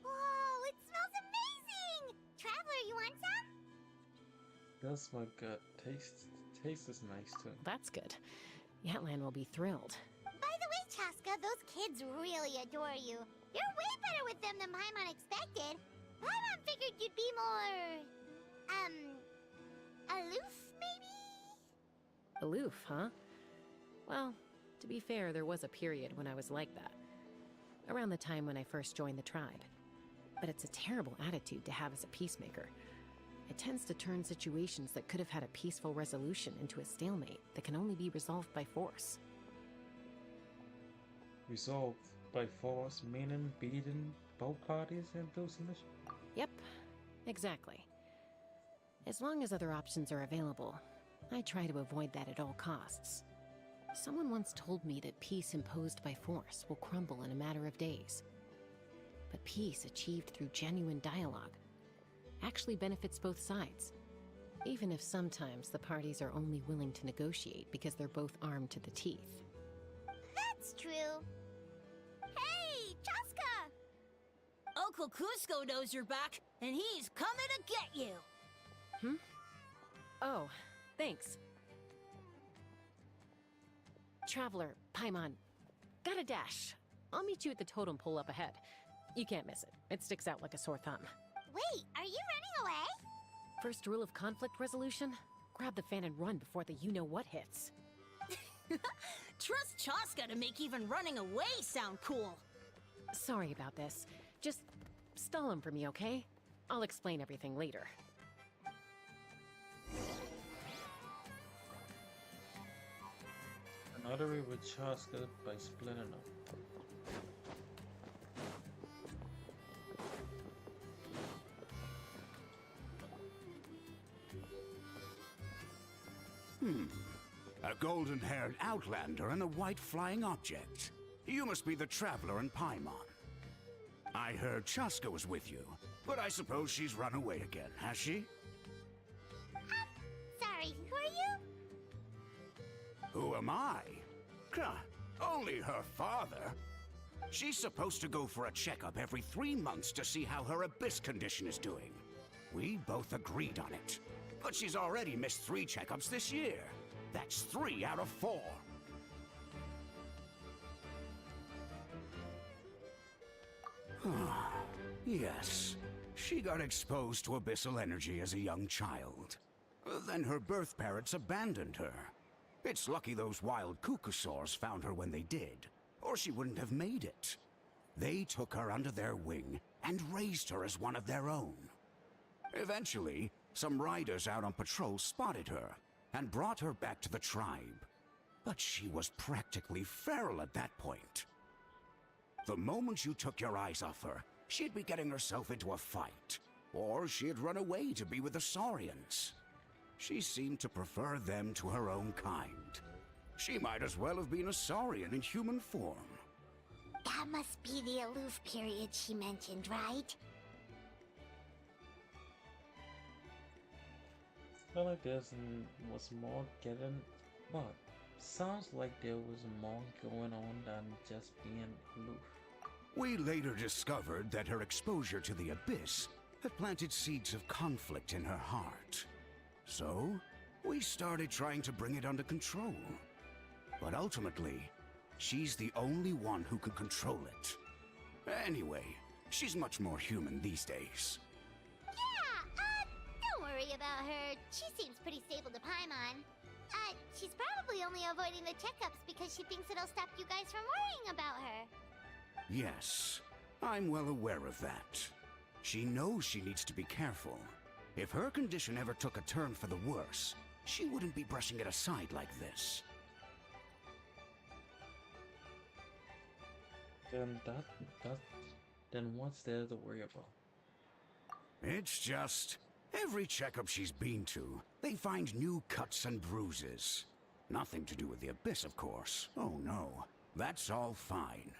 Speaker 4: Whoa, it smells amazing! Traveler, you want some?
Speaker 1: Does my gut taste is nice too.
Speaker 13: That's good. Yatlan will be thrilled.
Speaker 4: By the way, Chaska, those kids really adore you. You're way better with them than Paimon expected. Paimon figured you'd be more... aloof, maybe?
Speaker 13: Aloof, huh? Well, to be fair, there was a period when I was like that. Around the time when I first joined the tribe. But it's a terrible attitude to have as a peacemaker. It tends to turn situations that could have had a peaceful resolution into a stalemate that can only be resolved by force.
Speaker 1: Resolved by force, meaning beating both parties and losing the
Speaker 13: Yep, exactly. As long as other options are available, I try to avoid that at all costs. Someone once told me that peace imposed by force will crumble in a matter of days. But peace achieved through genuine dialogue actually benefits both sides, even if sometimes the parties are only willing to negotiate because they're both armed to the teeth.
Speaker 4: That's true. Hey, Chaska!
Speaker 15: Uncle Cusco knows you're back, and he's coming to get you.
Speaker 13: Oh, thanks. Traveler, Paimon, gotta dash. I'll meet you at the totem pole up ahead. You can't miss it. It sticks out like a sore thumb.
Speaker 4: Wait, are you running away?
Speaker 13: First rule of conflict resolution? Grab the fan and run before the you-know-what hits.
Speaker 15: Trust Chaska to make even running away sound cool.
Speaker 13: Sorry about this. Just stall him for me, okay? I'll explain everything later.
Speaker 1: Another way with Chaska by splitting up.
Speaker 2: A golden-haired outlander and a white flying object. You must be the traveler in Paimon. I heard Chaska was with you, but I suppose she's run away again, has she?
Speaker 4: Sorry, who are you?
Speaker 2: Who am I? Only her father. She's supposed to go for a checkup every 3 months to see how her abyss condition is doing. We both agreed on it. But she's already missed 3 checkups this year. That's 3 out of 4. Yes, she got exposed to abyssal energy as a young child. Then her birth parents abandoned her. It's lucky those wild cuckoosaurs found her when they did, or she wouldn't have made it. They took her under their wing and raised her as one of their own. Eventually, some riders out on patrol spotted her and brought her back to the tribe. But she was practically feral at that point. The moment you took your eyes off her, she'd be getting herself into a fight, or she'd run away to be with the Saurians. She seemed to prefer them to her own kind. She might as well have been a Saurian in human form.
Speaker 4: That must be the aloof period she mentioned, right?
Speaker 1: Felt like was more getting, but sounds like there was more going on than just being aloof.
Speaker 2: We later discovered that her exposure to the abyss had planted seeds of conflict in her heart. So, we started trying to bring it under control. But ultimately, she's the only one who can control it. Anyway, she's much more human these days.
Speaker 4: Yeah, don't worry about her. She seems pretty stable to Paimon. She's probably only avoiding the checkups because she thinks it'll stop you guys from worrying about her.
Speaker 2: Yes, I'm well aware of that. She knows she needs to be careful. If her condition ever took a turn for the worse, she wouldn't be brushing it aside like this.
Speaker 1: Then what's there to worry about?
Speaker 2: It's just, every checkup she's been to, they find new cuts and bruises. Nothing to do with the abyss, of course. Oh no, that's all fine.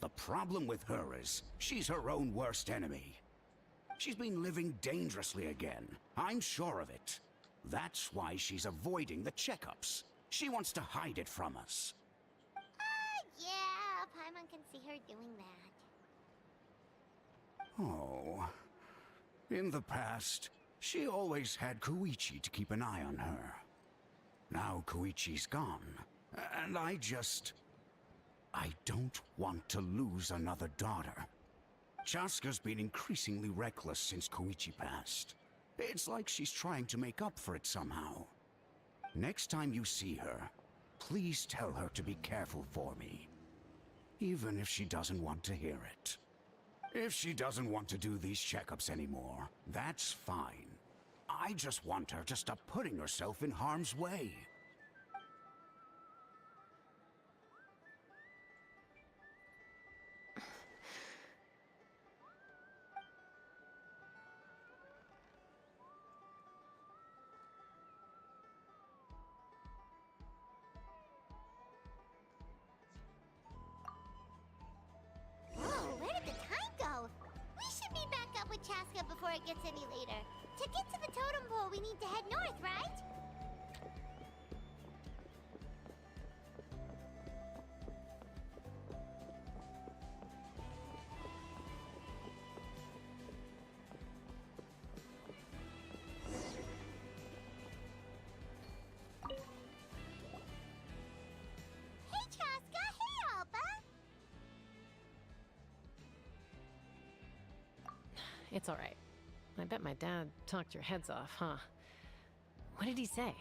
Speaker 2: The problem with her is, she's her own worst enemy. She's been living dangerously again. I'm sure of it. That's why she's avoiding the checkups. She wants to hide it from us.
Speaker 4: Yeah, Paimon can see her doing that.
Speaker 2: Oh. In the past, she always had Koichi to keep an eye on her. Now Koichi's gone, and I don't want to lose another daughter.
Speaker 16: Chaska's been increasingly reckless since Koichi passed. It's like she's trying to make up for it somehow. Next time you see her, please tell her to be careful for me. Even if she doesn't want to hear it. If she doesn't want to do these checkups anymore, that's fine. I just want her to stop putting herself in harm's way.
Speaker 4: Whoa, where did the time go? We should meet back up with Chaska before it gets any later. To get to the totem pole, we need to head north, right? Hey, Chaska! Hey, Alba!
Speaker 13: It's all right. I bet my dad talked your heads off, huh? What did he say?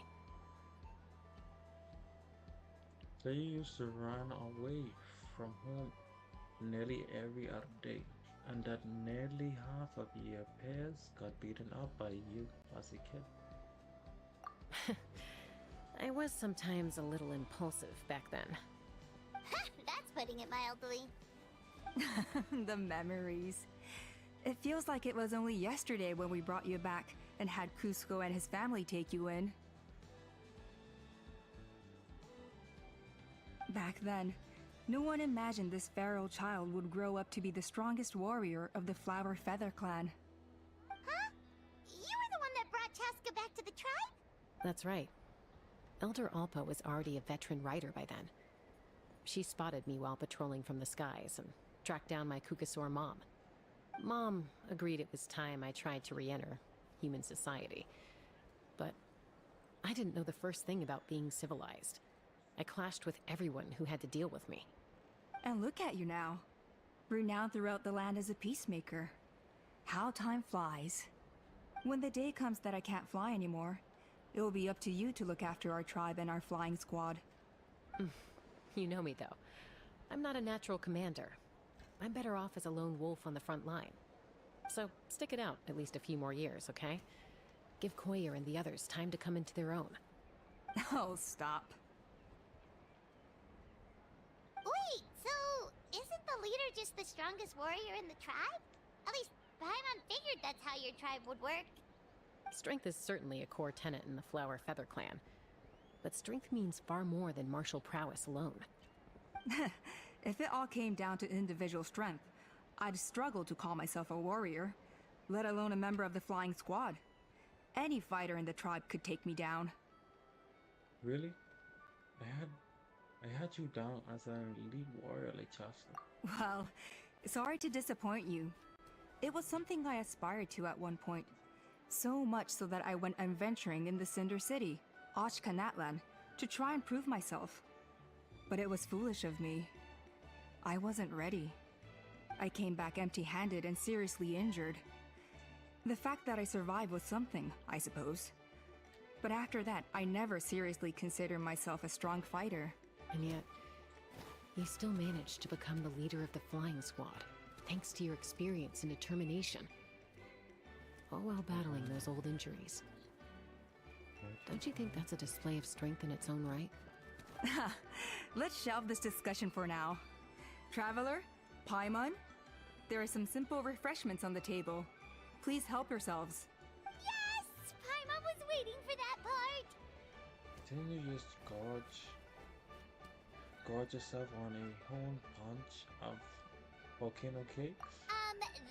Speaker 1: They used to run away from home nearly every other day, and that nearly half of your peers got beaten up by you as a kid.
Speaker 13: I was sometimes a little impulsive back then.
Speaker 4: That's putting it mildly.
Speaker 14: The memories. It feels like it was only yesterday when we brought you back and had Cusco and his family take you in. Back then, no one imagined this feral child would grow up to be the strongest warrior of the Flower Feather clan.
Speaker 4: Huh? You were the one that brought Chaska back to the tribe?
Speaker 13: That's right. Elder Alpa was already a veteran rider by then. She spotted me while patrolling from the skies and tracked down my Kukasaur mom. Mom agreed it was time I tried to re-enter human society. But I didn't know the first thing about being civilized. I clashed with everyone who had to deal with me.
Speaker 14: And look at you now. Renowned throughout the land as a peacemaker. How time flies. When the day comes that I can't fly anymore, it will be up to you to look after our tribe and our flying squad.
Speaker 13: You know me, though. I'm not a natural commander. I'm better off as a lone wolf on the front line. So stick it out at least a few more years, okay? Give Koyer and the others time to come into their own.
Speaker 14: Oh, stop.
Speaker 4: Wait, so isn't the leader just the strongest warrior in the tribe? At least Paimon figured that's how your tribe would work.
Speaker 13: Strength is certainly a core tenet in the Flower Feather clan. But strength means far more than martial prowess alone.
Speaker 14: If it all came down to individual strength, I'd struggle to call myself a warrior, let alone a member of the flying squad. Any fighter in the tribe could take me down.
Speaker 1: Really? I had you down as a lead warrior like Chaska.
Speaker 14: Well, sorry to disappoint you. It was something I aspired to at one point. So much so that I went adventuring in the Cinder City, Ochka Natlan, to try and prove myself. But it was foolish of me. I wasn't ready. I came back empty-handed and seriously injured. The fact that I survived was something, I suppose. But after that, I never seriously considered myself a strong fighter.
Speaker 13: And yet, you still managed to become the leader of the flying squad, thanks to your experience and determination. All while battling those old injuries. Don't you think that's a display of strength in its own right?
Speaker 14: Let's shelve this discussion for now. Traveler, Paimon, there are some simple refreshments on the table. Please help yourselves.
Speaker 4: Yes! Paimon was waiting for that part!
Speaker 1: Didn't you just gorge yourself on a whole bunch of volcano cakes?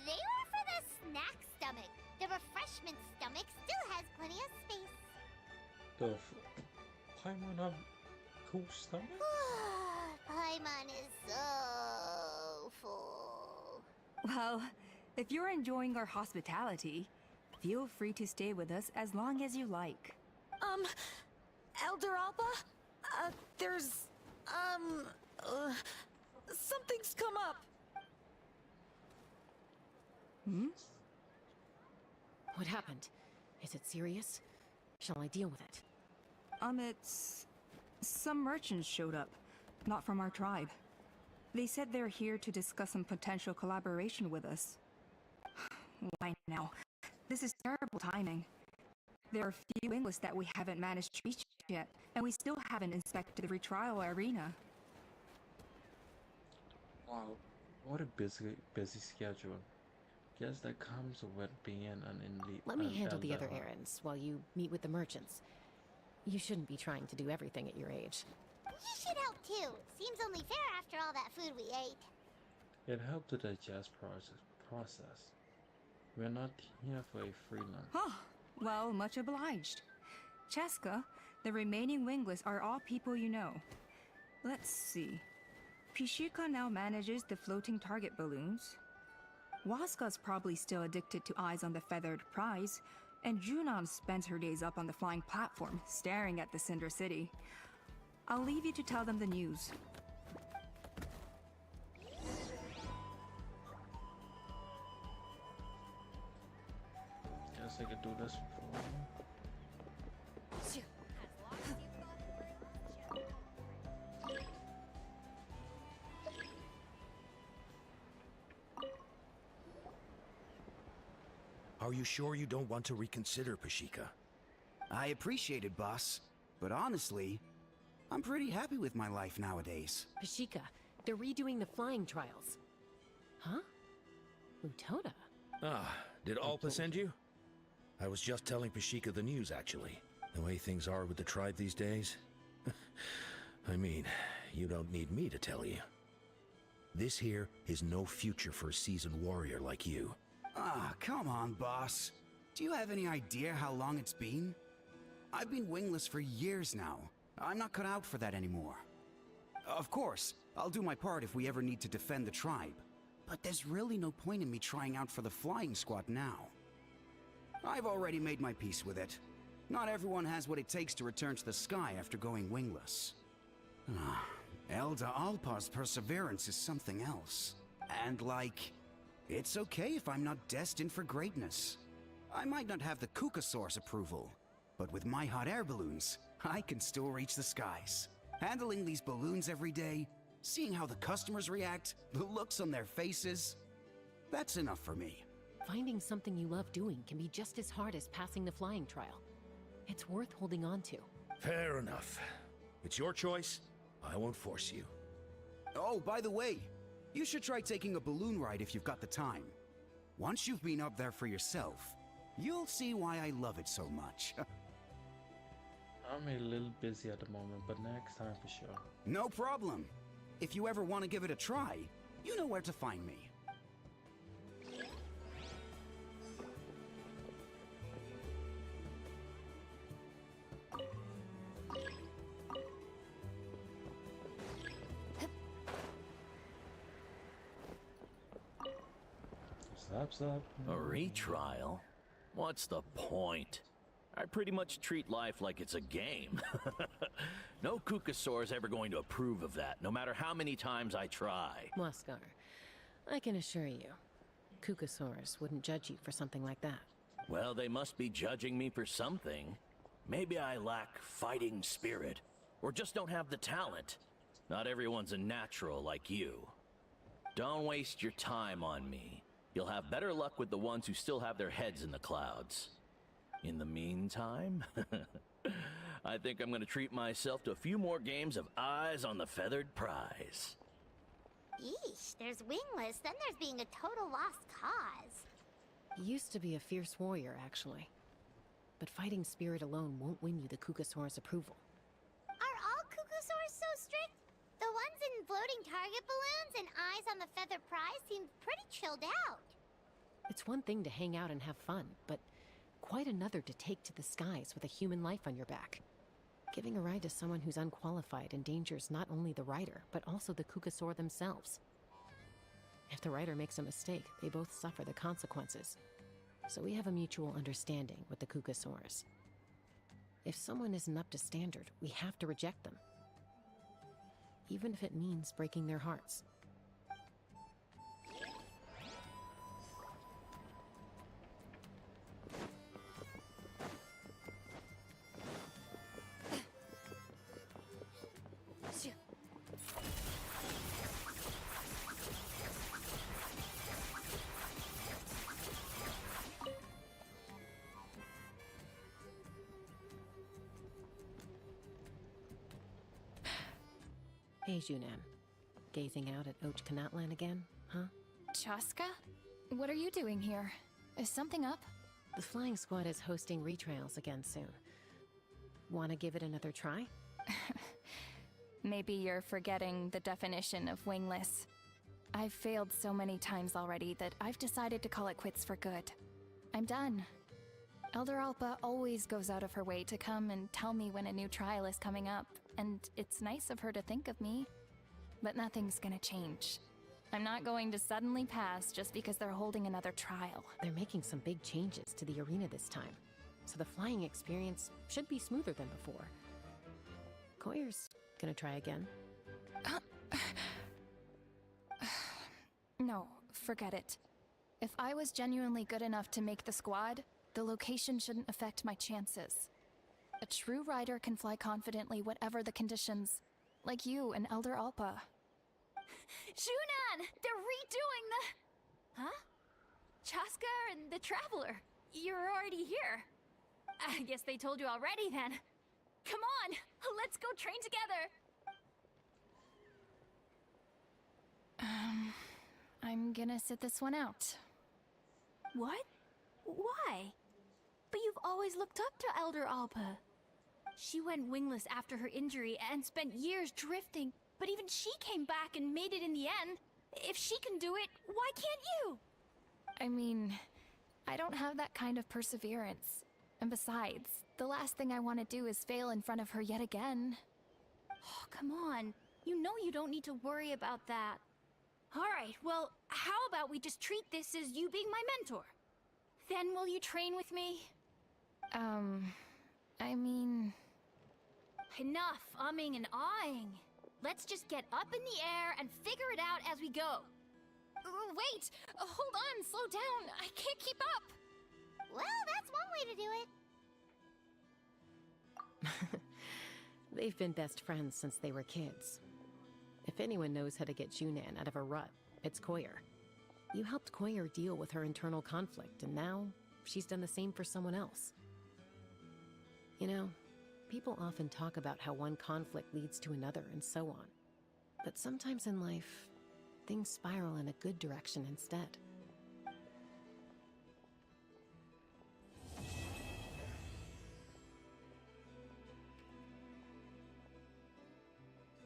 Speaker 4: They were for the snack stomach. The refreshment stomach still has plenty of space.
Speaker 1: The Paimon have cool stomach?
Speaker 4: Paimon is so full.
Speaker 14: Well, if you're enjoying our hospitality, feel free to stay with us as long as you like.
Speaker 15: Elder Alpa? Something's come up.
Speaker 13: Hmm? What happened? Is it serious? Shall I deal with it?
Speaker 14: It's... Some merchants showed up. Not from our tribe. They said they're here to discuss some potential collaboration with us. Why now? This is terrible timing. There are few wingless that we haven't managed to reach yet, and we still haven't inspected the retrial arena.
Speaker 1: Wow, what a busy schedule. Guess that comes with being an elite.
Speaker 13: Let me handle the
Speaker 1: elder,
Speaker 13: other
Speaker 1: huh?
Speaker 13: errands while you meet with the merchants. You shouldn't be trying to do everything at your age.
Speaker 4: You should help too. Seems only fair after all that food we ate.
Speaker 1: It helped the digest process. We're not here for a free lunch.
Speaker 14: Huh. Well, much obliged. Cheska, the remaining wingless are all people you know. Let's see. Pishika now manages the floating target balloons. Waska's probably still addicted to Eyes on the Feathered Prize, and Junon spends her days up on the flying platform, staring at the Cinder City. I'll leave you to tell them the news.
Speaker 1: Guess I could do this for you.
Speaker 2: Are you sure you don't want to reconsider, Pashika?
Speaker 16: I appreciate it, boss. But honestly, I'm pretty happy with my life nowadays.
Speaker 13: Pashika, they're redoing the flying trials. Huh? Utoda?
Speaker 2: Ah, did Alpa send you? I was just telling Pashika the news, actually. The way things are with the tribe these days. I mean, you don't need me to tell you. This here is no future for a seasoned warrior like you.
Speaker 16: Ah, come on, boss. Do you have any idea how long it's been? I've been wingless for years now. I'm not cut out for that anymore. Of course, I'll do my part if we ever need to defend the tribe. But there's really no point in me trying out for the flying squad now. I've already made my peace with it. Not everyone has what it takes to return to the sky after going wingless. Elder Alpa's perseverance is something else. And it's okay if I'm not destined for greatness. I might not have the Kukasaur's approval, but with my hot air balloons, I can still reach the skies. Handling these balloons every day, seeing how the customers react, the looks on their faces, that's enough for me.
Speaker 13: Finding something you love doing can be just as hard as passing the flying trial. It's worth holding on to.
Speaker 2: Fair enough. It's your choice. I won't force you.
Speaker 16: Oh, by the way, you should try taking a balloon ride if you've got the time. Once you've been up there for yourself, you'll see why I love it so much.
Speaker 1: I'm a little busy at the moment, but next time for sure.
Speaker 16: No problem. If you ever want to give it a try, you know where to find me.
Speaker 1: Zap.
Speaker 17: A retrial? What's the point? I pretty much treat life like it's a game. No Kukasaur's ever going to approve of that, no matter how many times I try.
Speaker 13: Moskar, I can assure you, Kukasaurus wouldn't judge you for something like that.
Speaker 17: Well, they must be judging me for something. Maybe I lack fighting spirit, or just don't have the talent. Not everyone's a natural like you. Don't waste your time on me. You'll have better luck with the ones who still have their heads in the clouds. In the meantime, I think I'm gonna treat myself to a few more games of Eyes on the Feathered Prize.
Speaker 4: Yeesh, there's wingless, then there's being a total lost cause.
Speaker 13: He used to be a fierce warrior, actually. But fighting spirit alone won't win you the Kukasaur's approval.
Speaker 4: Are all Kukasaurs so strict? The ones in floating target balloons and Eyes on the Feathered Prize seem pretty chilled out.
Speaker 13: It's one thing to hang out and have fun, but quite another to take to the skies with a human life on your back. Giving a ride to someone who's unqualified endangers not only the rider, but also the Kukasaur themselves. If the rider makes a mistake, they both suffer the consequences. So we have a mutual understanding with the Kukasaurs. If someone isn't up to standard, we have to reject them. Even if it means breaking their hearts. Hey, Junan. Gazing out at Natlan again, huh?
Speaker 6: Chaska? What are you doing here? Is something up?
Speaker 13: The flying squad is hosting retrials again soon. Wanna give it another try?
Speaker 6: Maybe you're forgetting the definition of wingless. I've failed so many times already that I've decided to call it quits for good. I'm done. Elder Alpa always goes out of her way to come and tell me when a new trial is coming up, and it's nice of her to think of me. But nothing's gonna change. I'm not going to suddenly pass just because they're holding another trial.
Speaker 13: They're making some big changes to the arena this time, so the flying experience should be smoother than before. Koyer's gonna try again.
Speaker 6: No, forget it. If I was genuinely good enough to make the squad, the location shouldn't affect my chances. A true rider can fly confidently whatever the conditions, like you and Elder Alpa. Junan! They're redoing the... Huh? Chaska and the Traveler. You're already here. I guess they told you already then. Come on, let's go train together. I'm gonna sit this one out. What? Why? But you've always looked up to Elder Alpa. She went wingless after her injury and spent years drifting, but even she came back and made it in the end. If she can do it, why can't you? I mean, I don't have that kind of perseverance. And besides, the last thing I want to do is fail in front of her yet again. Oh, come on. You know you don't need to worry about that. Alright, well, how about we just treat this as you being my mentor? Then will you train with me? I mean... Enough umming and ahhing. Let's just get up in the air and figure it out as we go. Wait! Hold on, slow down. I can't keep up.
Speaker 4: Well, that's one way to do it.
Speaker 13: They've been best friends since they were kids. If anyone knows how to get Junan out of a rut, it's Koyer. You helped Koyer deal with her internal conflict, and now she's done the same for someone else. You know, people often talk about how one conflict leads to another and so on. But sometimes in life, things spiral in a good direction instead.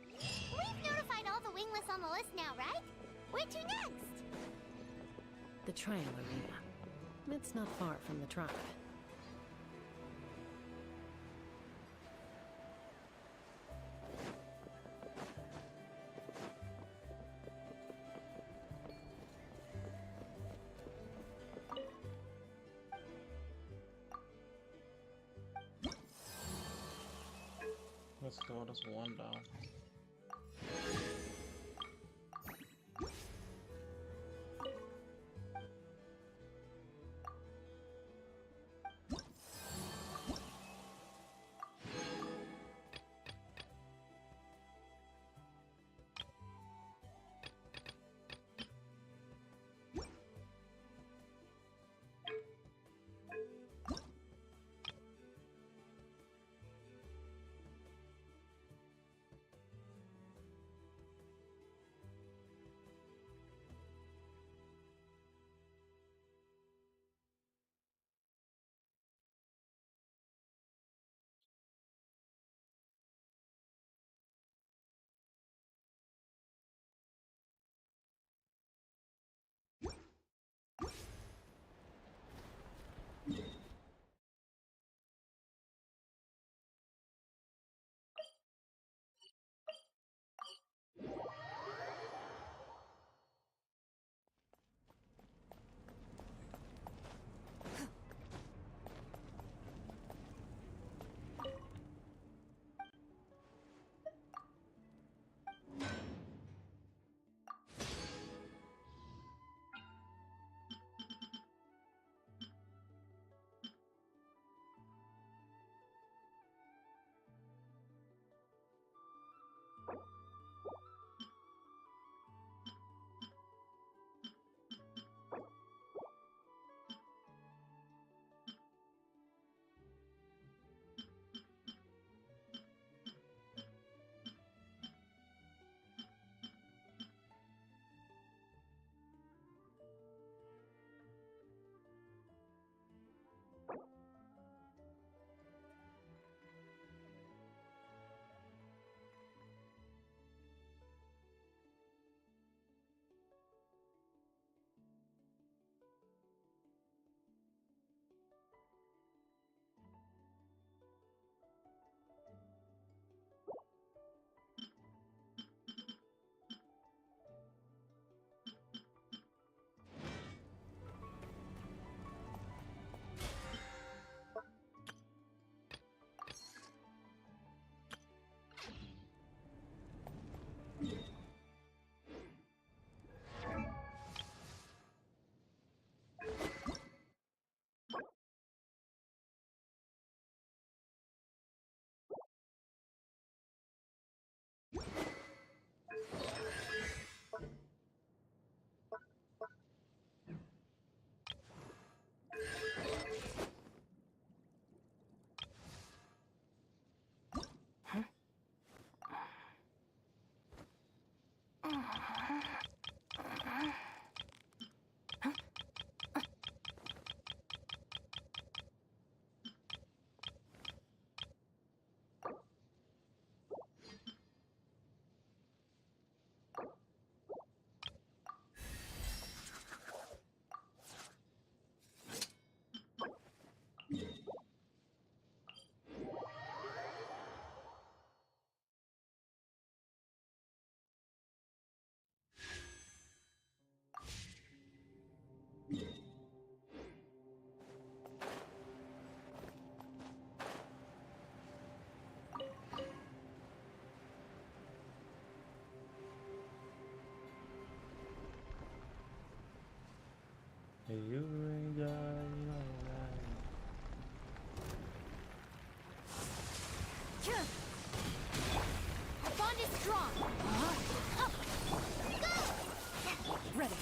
Speaker 4: We've notified all the wingless on the list now, right? Where to next?
Speaker 13: The trial arena. It's not far from the tribe.
Speaker 1: Let's go, that's one down. You ain't got no right.
Speaker 15: Our bond is strong.
Speaker 6: Ready.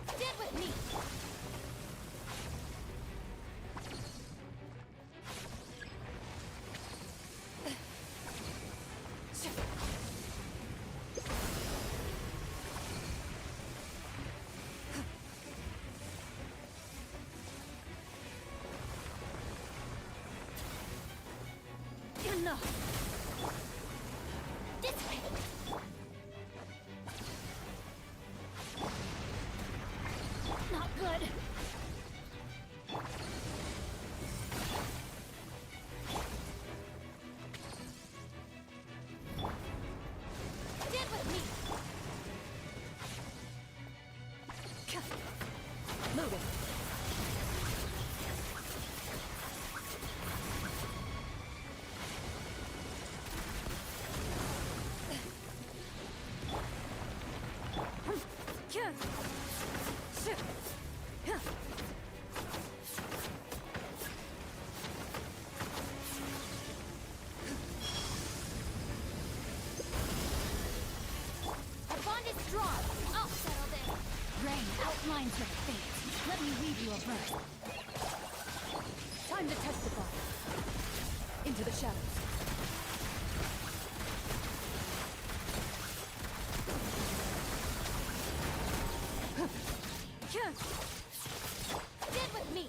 Speaker 15: Stand with me.
Speaker 6: Enough.
Speaker 15: This way.
Speaker 6: Not good.
Speaker 15: Stand with me.
Speaker 6: Move it.
Speaker 15: Our bond is strong. I'll settle this.
Speaker 6: Rain outlines your fate. Let me read you a verse. Time to testify. Into the shadows.
Speaker 15: Stand with me.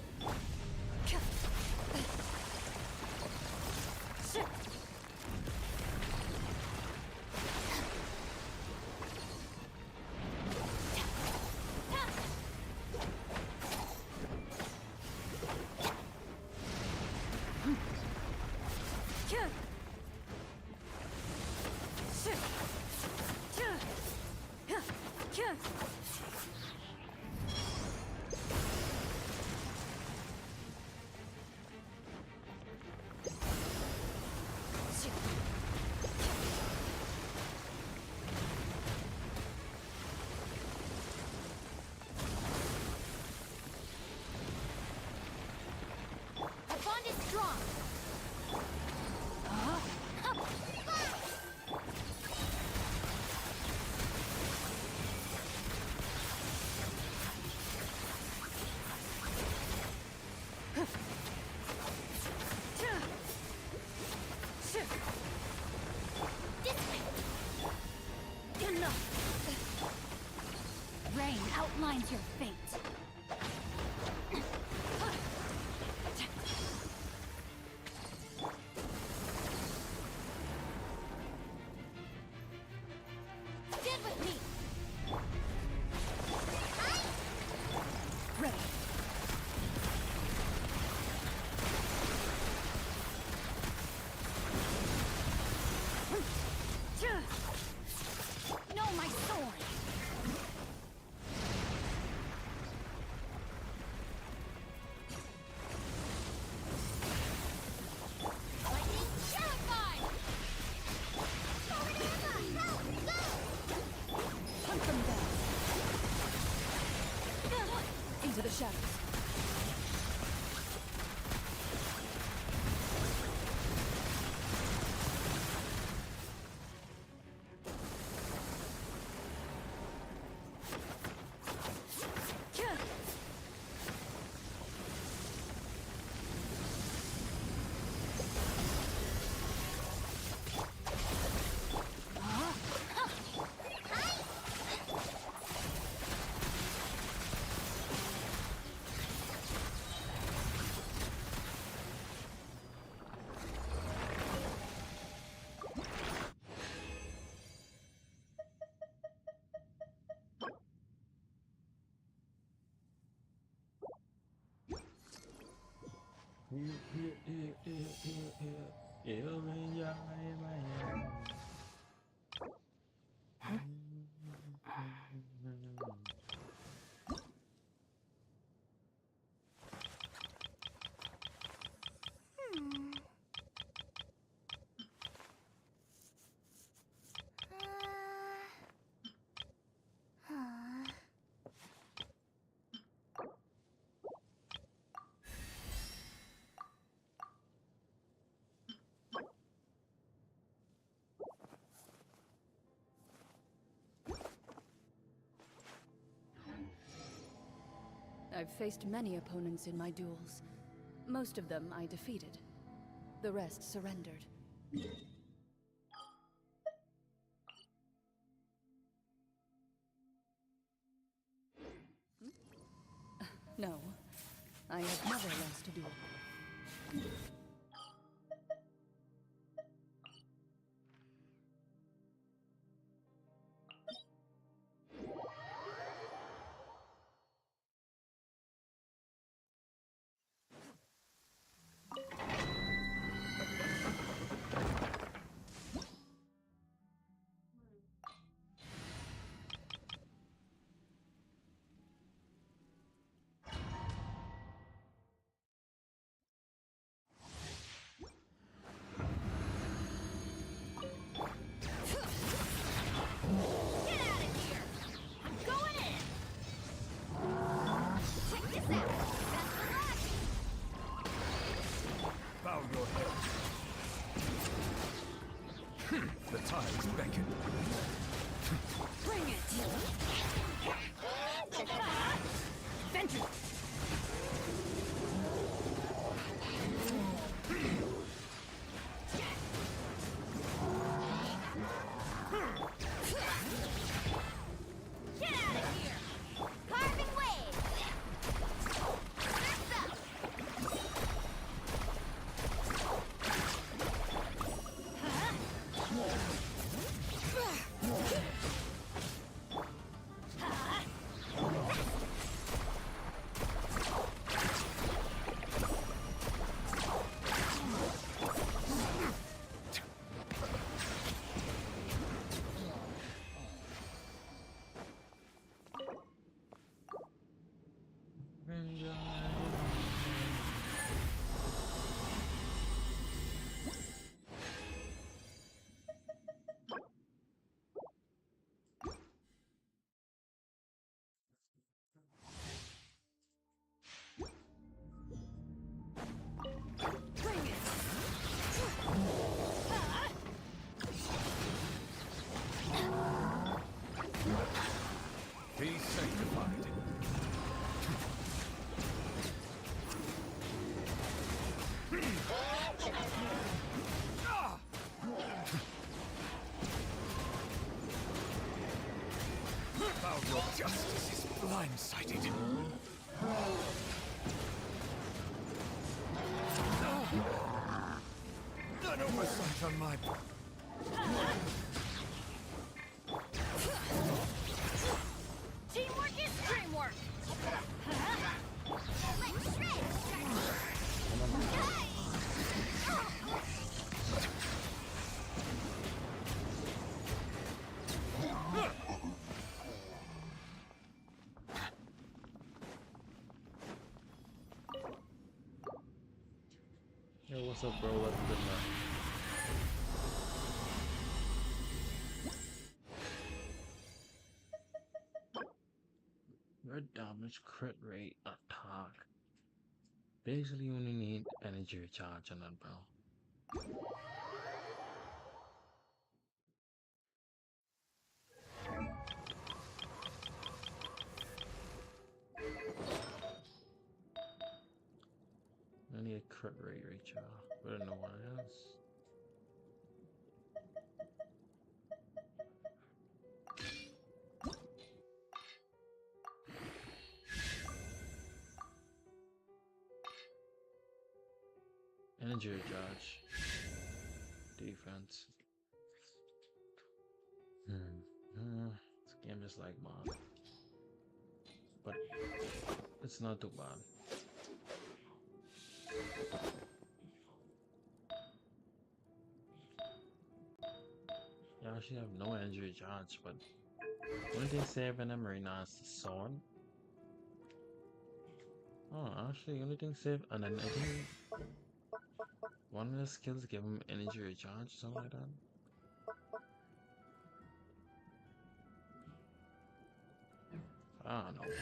Speaker 15: Our bond is strong. This way.
Speaker 6: Enough. Rain outlines your fate.
Speaker 15: Stand with me.
Speaker 6: Ready. No, my sword.
Speaker 18: I've faced many opponents in my duels. Most of them I defeated. The rest surrendered. No, I have never lost a duel.
Speaker 7: Bow your head. The tides beckon.
Speaker 15: Bring it! Vengeance!
Speaker 4: Get out of here! Carving wave! Surf's up!
Speaker 7: Be sanctified. Bow your justice is blindsided. An oversight on my part.
Speaker 4: Teamwork is dreamwork! Let's shred!
Speaker 1: Yo, what's up, bro? What's good, man? Your damage crit rate attack. Basically, you only need energy recharge on that, bro. I need a crit rate recharge, but I don't know what it is. Energy recharge. Defense. This game is like mod. But it's not too bad. I actually have no energy charge, but only thing saving them right now is the sword. Oh, actually, only thing save, and then I think one of the skills give him energy recharge, something like that. I don't know, but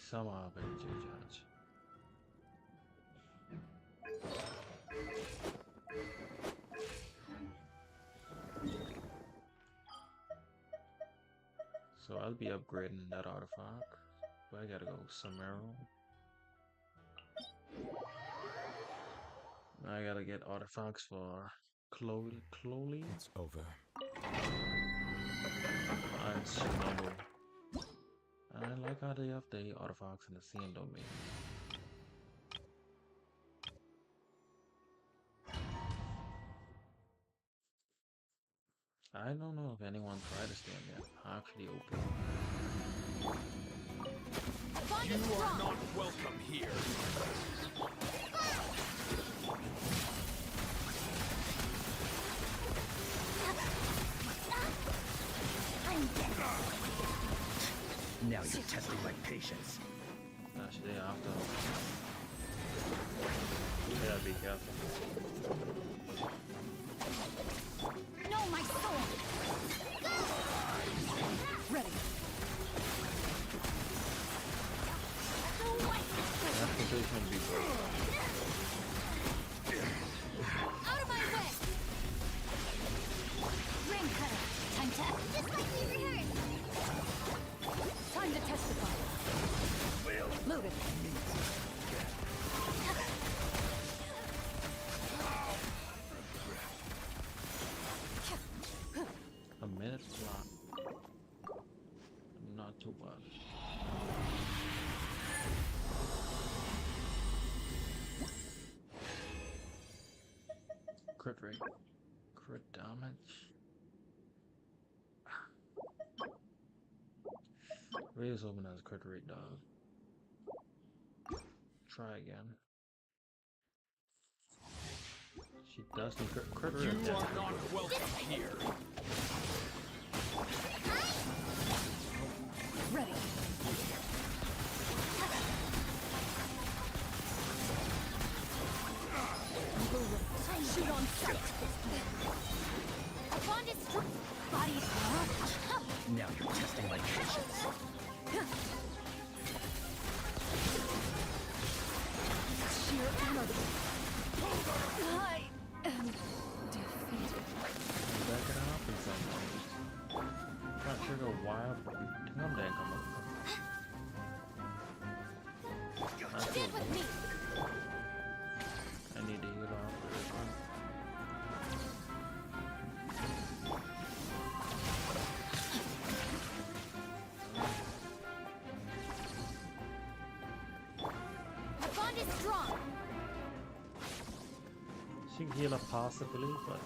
Speaker 1: somehow have energy recharge. So I'll be upgrading that artifact, but I gotta go somewhere. I gotta get artifacts for Chloe.
Speaker 7: It's over.
Speaker 1: And Shinobu. I like how they have the artifacts in the same domain. I don't know if anyone tried this game yet. Actually, okay.
Speaker 7: You are not welcome here.
Speaker 2: Now you're testing my patience.
Speaker 1: Actually, I have to. Yeah, be careful.
Speaker 15: No, my sword!
Speaker 18: Ready.
Speaker 1: That position be broken.
Speaker 15: Out of my way! Ring cutter! Time to... Just like we rehearsed!
Speaker 18: Time to testify. Loaded.
Speaker 1: A minute flat. Not too bad. Crit rate. Crit damage. Really is hoping that's crit rate, dog. Try again. She does need crit rate.
Speaker 7: You are not welcome here.
Speaker 18: Ready.
Speaker 15: Shoot on sight! A bond is strong. Body is strong.
Speaker 2: Now you're testing my patience.
Speaker 18: Sheer anarchy. I am defeated.
Speaker 1: That can happen sometimes. Trying to trigger wild, but we come down, come up.
Speaker 15: Stand with me!
Speaker 1: I need to heal off this one.
Speaker 15: My bond is strong!
Speaker 1: She can heal up possibly, but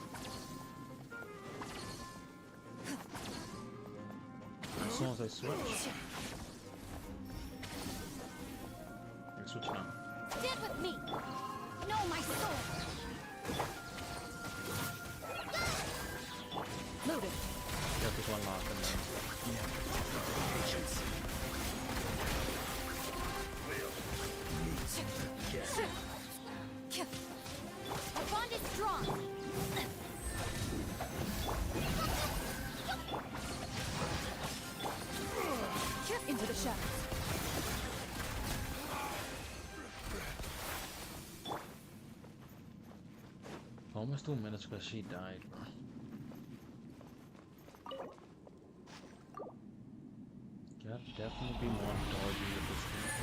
Speaker 1: as soon as I switch, I switch now.
Speaker 15: Stand with me! No, my sword!
Speaker 18: Loaded.
Speaker 1: Got this one locked in there.
Speaker 2: Patience.
Speaker 15: My bond is strong!
Speaker 18: Into the shadows.
Speaker 1: Almost 2 minutes because she died, bro. Gotta definitely be more dodgy with this game.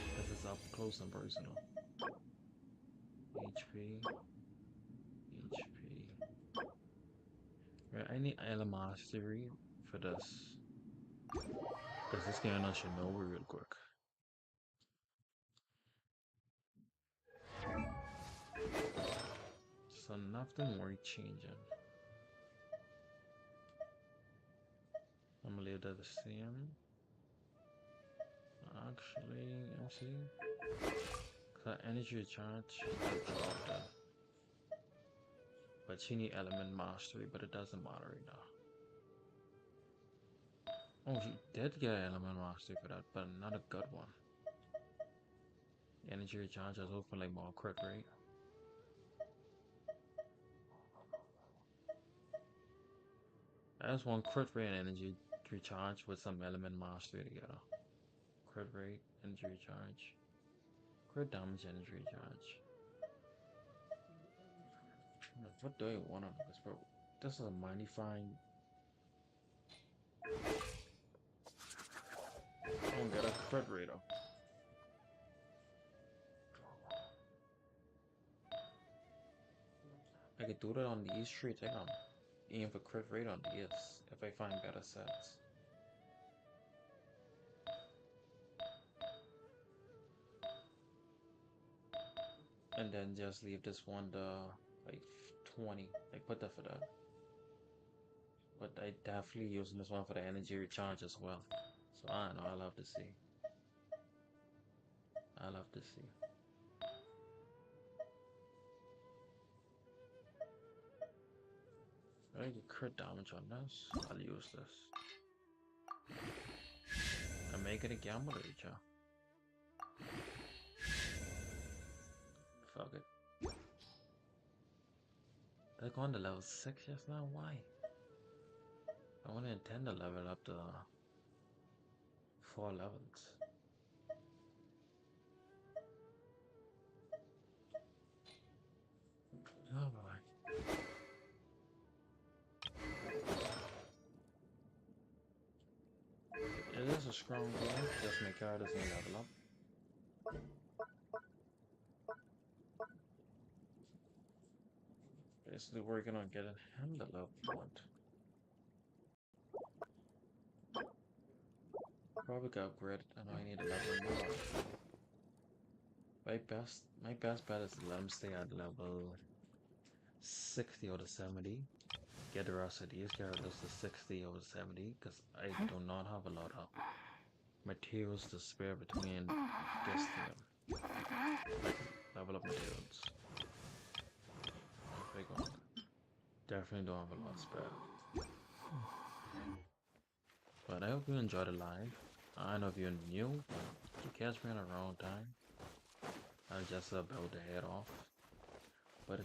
Speaker 1: Because it's up close and personal. HP. Right, I need Mastery for this. Because this game I should know real quick. So nothing worth changing. I'm gonna leave that the same. Actually, let me see. Cause energy charge, I dropped that. But you need element mastery, but it doesn't matter right now. Oh, she did get element mastery for that, but not a good one. Energy recharge is hopefully more crit rate. I just want crit rate and energy recharge with some element mastery together. Crit rate, energy recharge. Crit damage, energy recharge. What do I want on this, bro? This is a mighty fine. I don't get a crit rate though. I could do that on these traits. I can aim for crit rate on these if I find better sets. And then just leave this one to like 20. Like put that for that. But I definitely using this one for the energy recharge as well. So I don't know, I'll have to see. I'll have to see. I get crit damage on this. I'll use this. And make it a gamble reacher. Fuck it. They're going to level 6 just now? Why? I only intend to level up to 4 levels. Oh boy. It is a strong game, just my character doesn't level up. Basically working on getting him the level point. Probably got upgraded, I know I need a level more. My best bet is to let him stay at level 60 or to 70. Get the rest of these characters to 60 or 70, because I do not have a lot of materials to spare between this team. Like, level up materials. Big one. Definitely don't have a lot spare. But I hope you enjoyed the live. I don't know if you're new, but you catch me at the wrong time. I just about to head off. But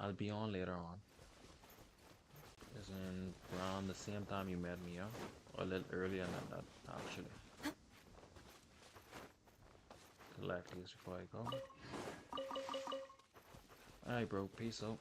Speaker 1: I'll be on later on. It's in around the same time you met me up. Or a little earlier than that, actually. Collect these before I go. Alright, bro. Peace out.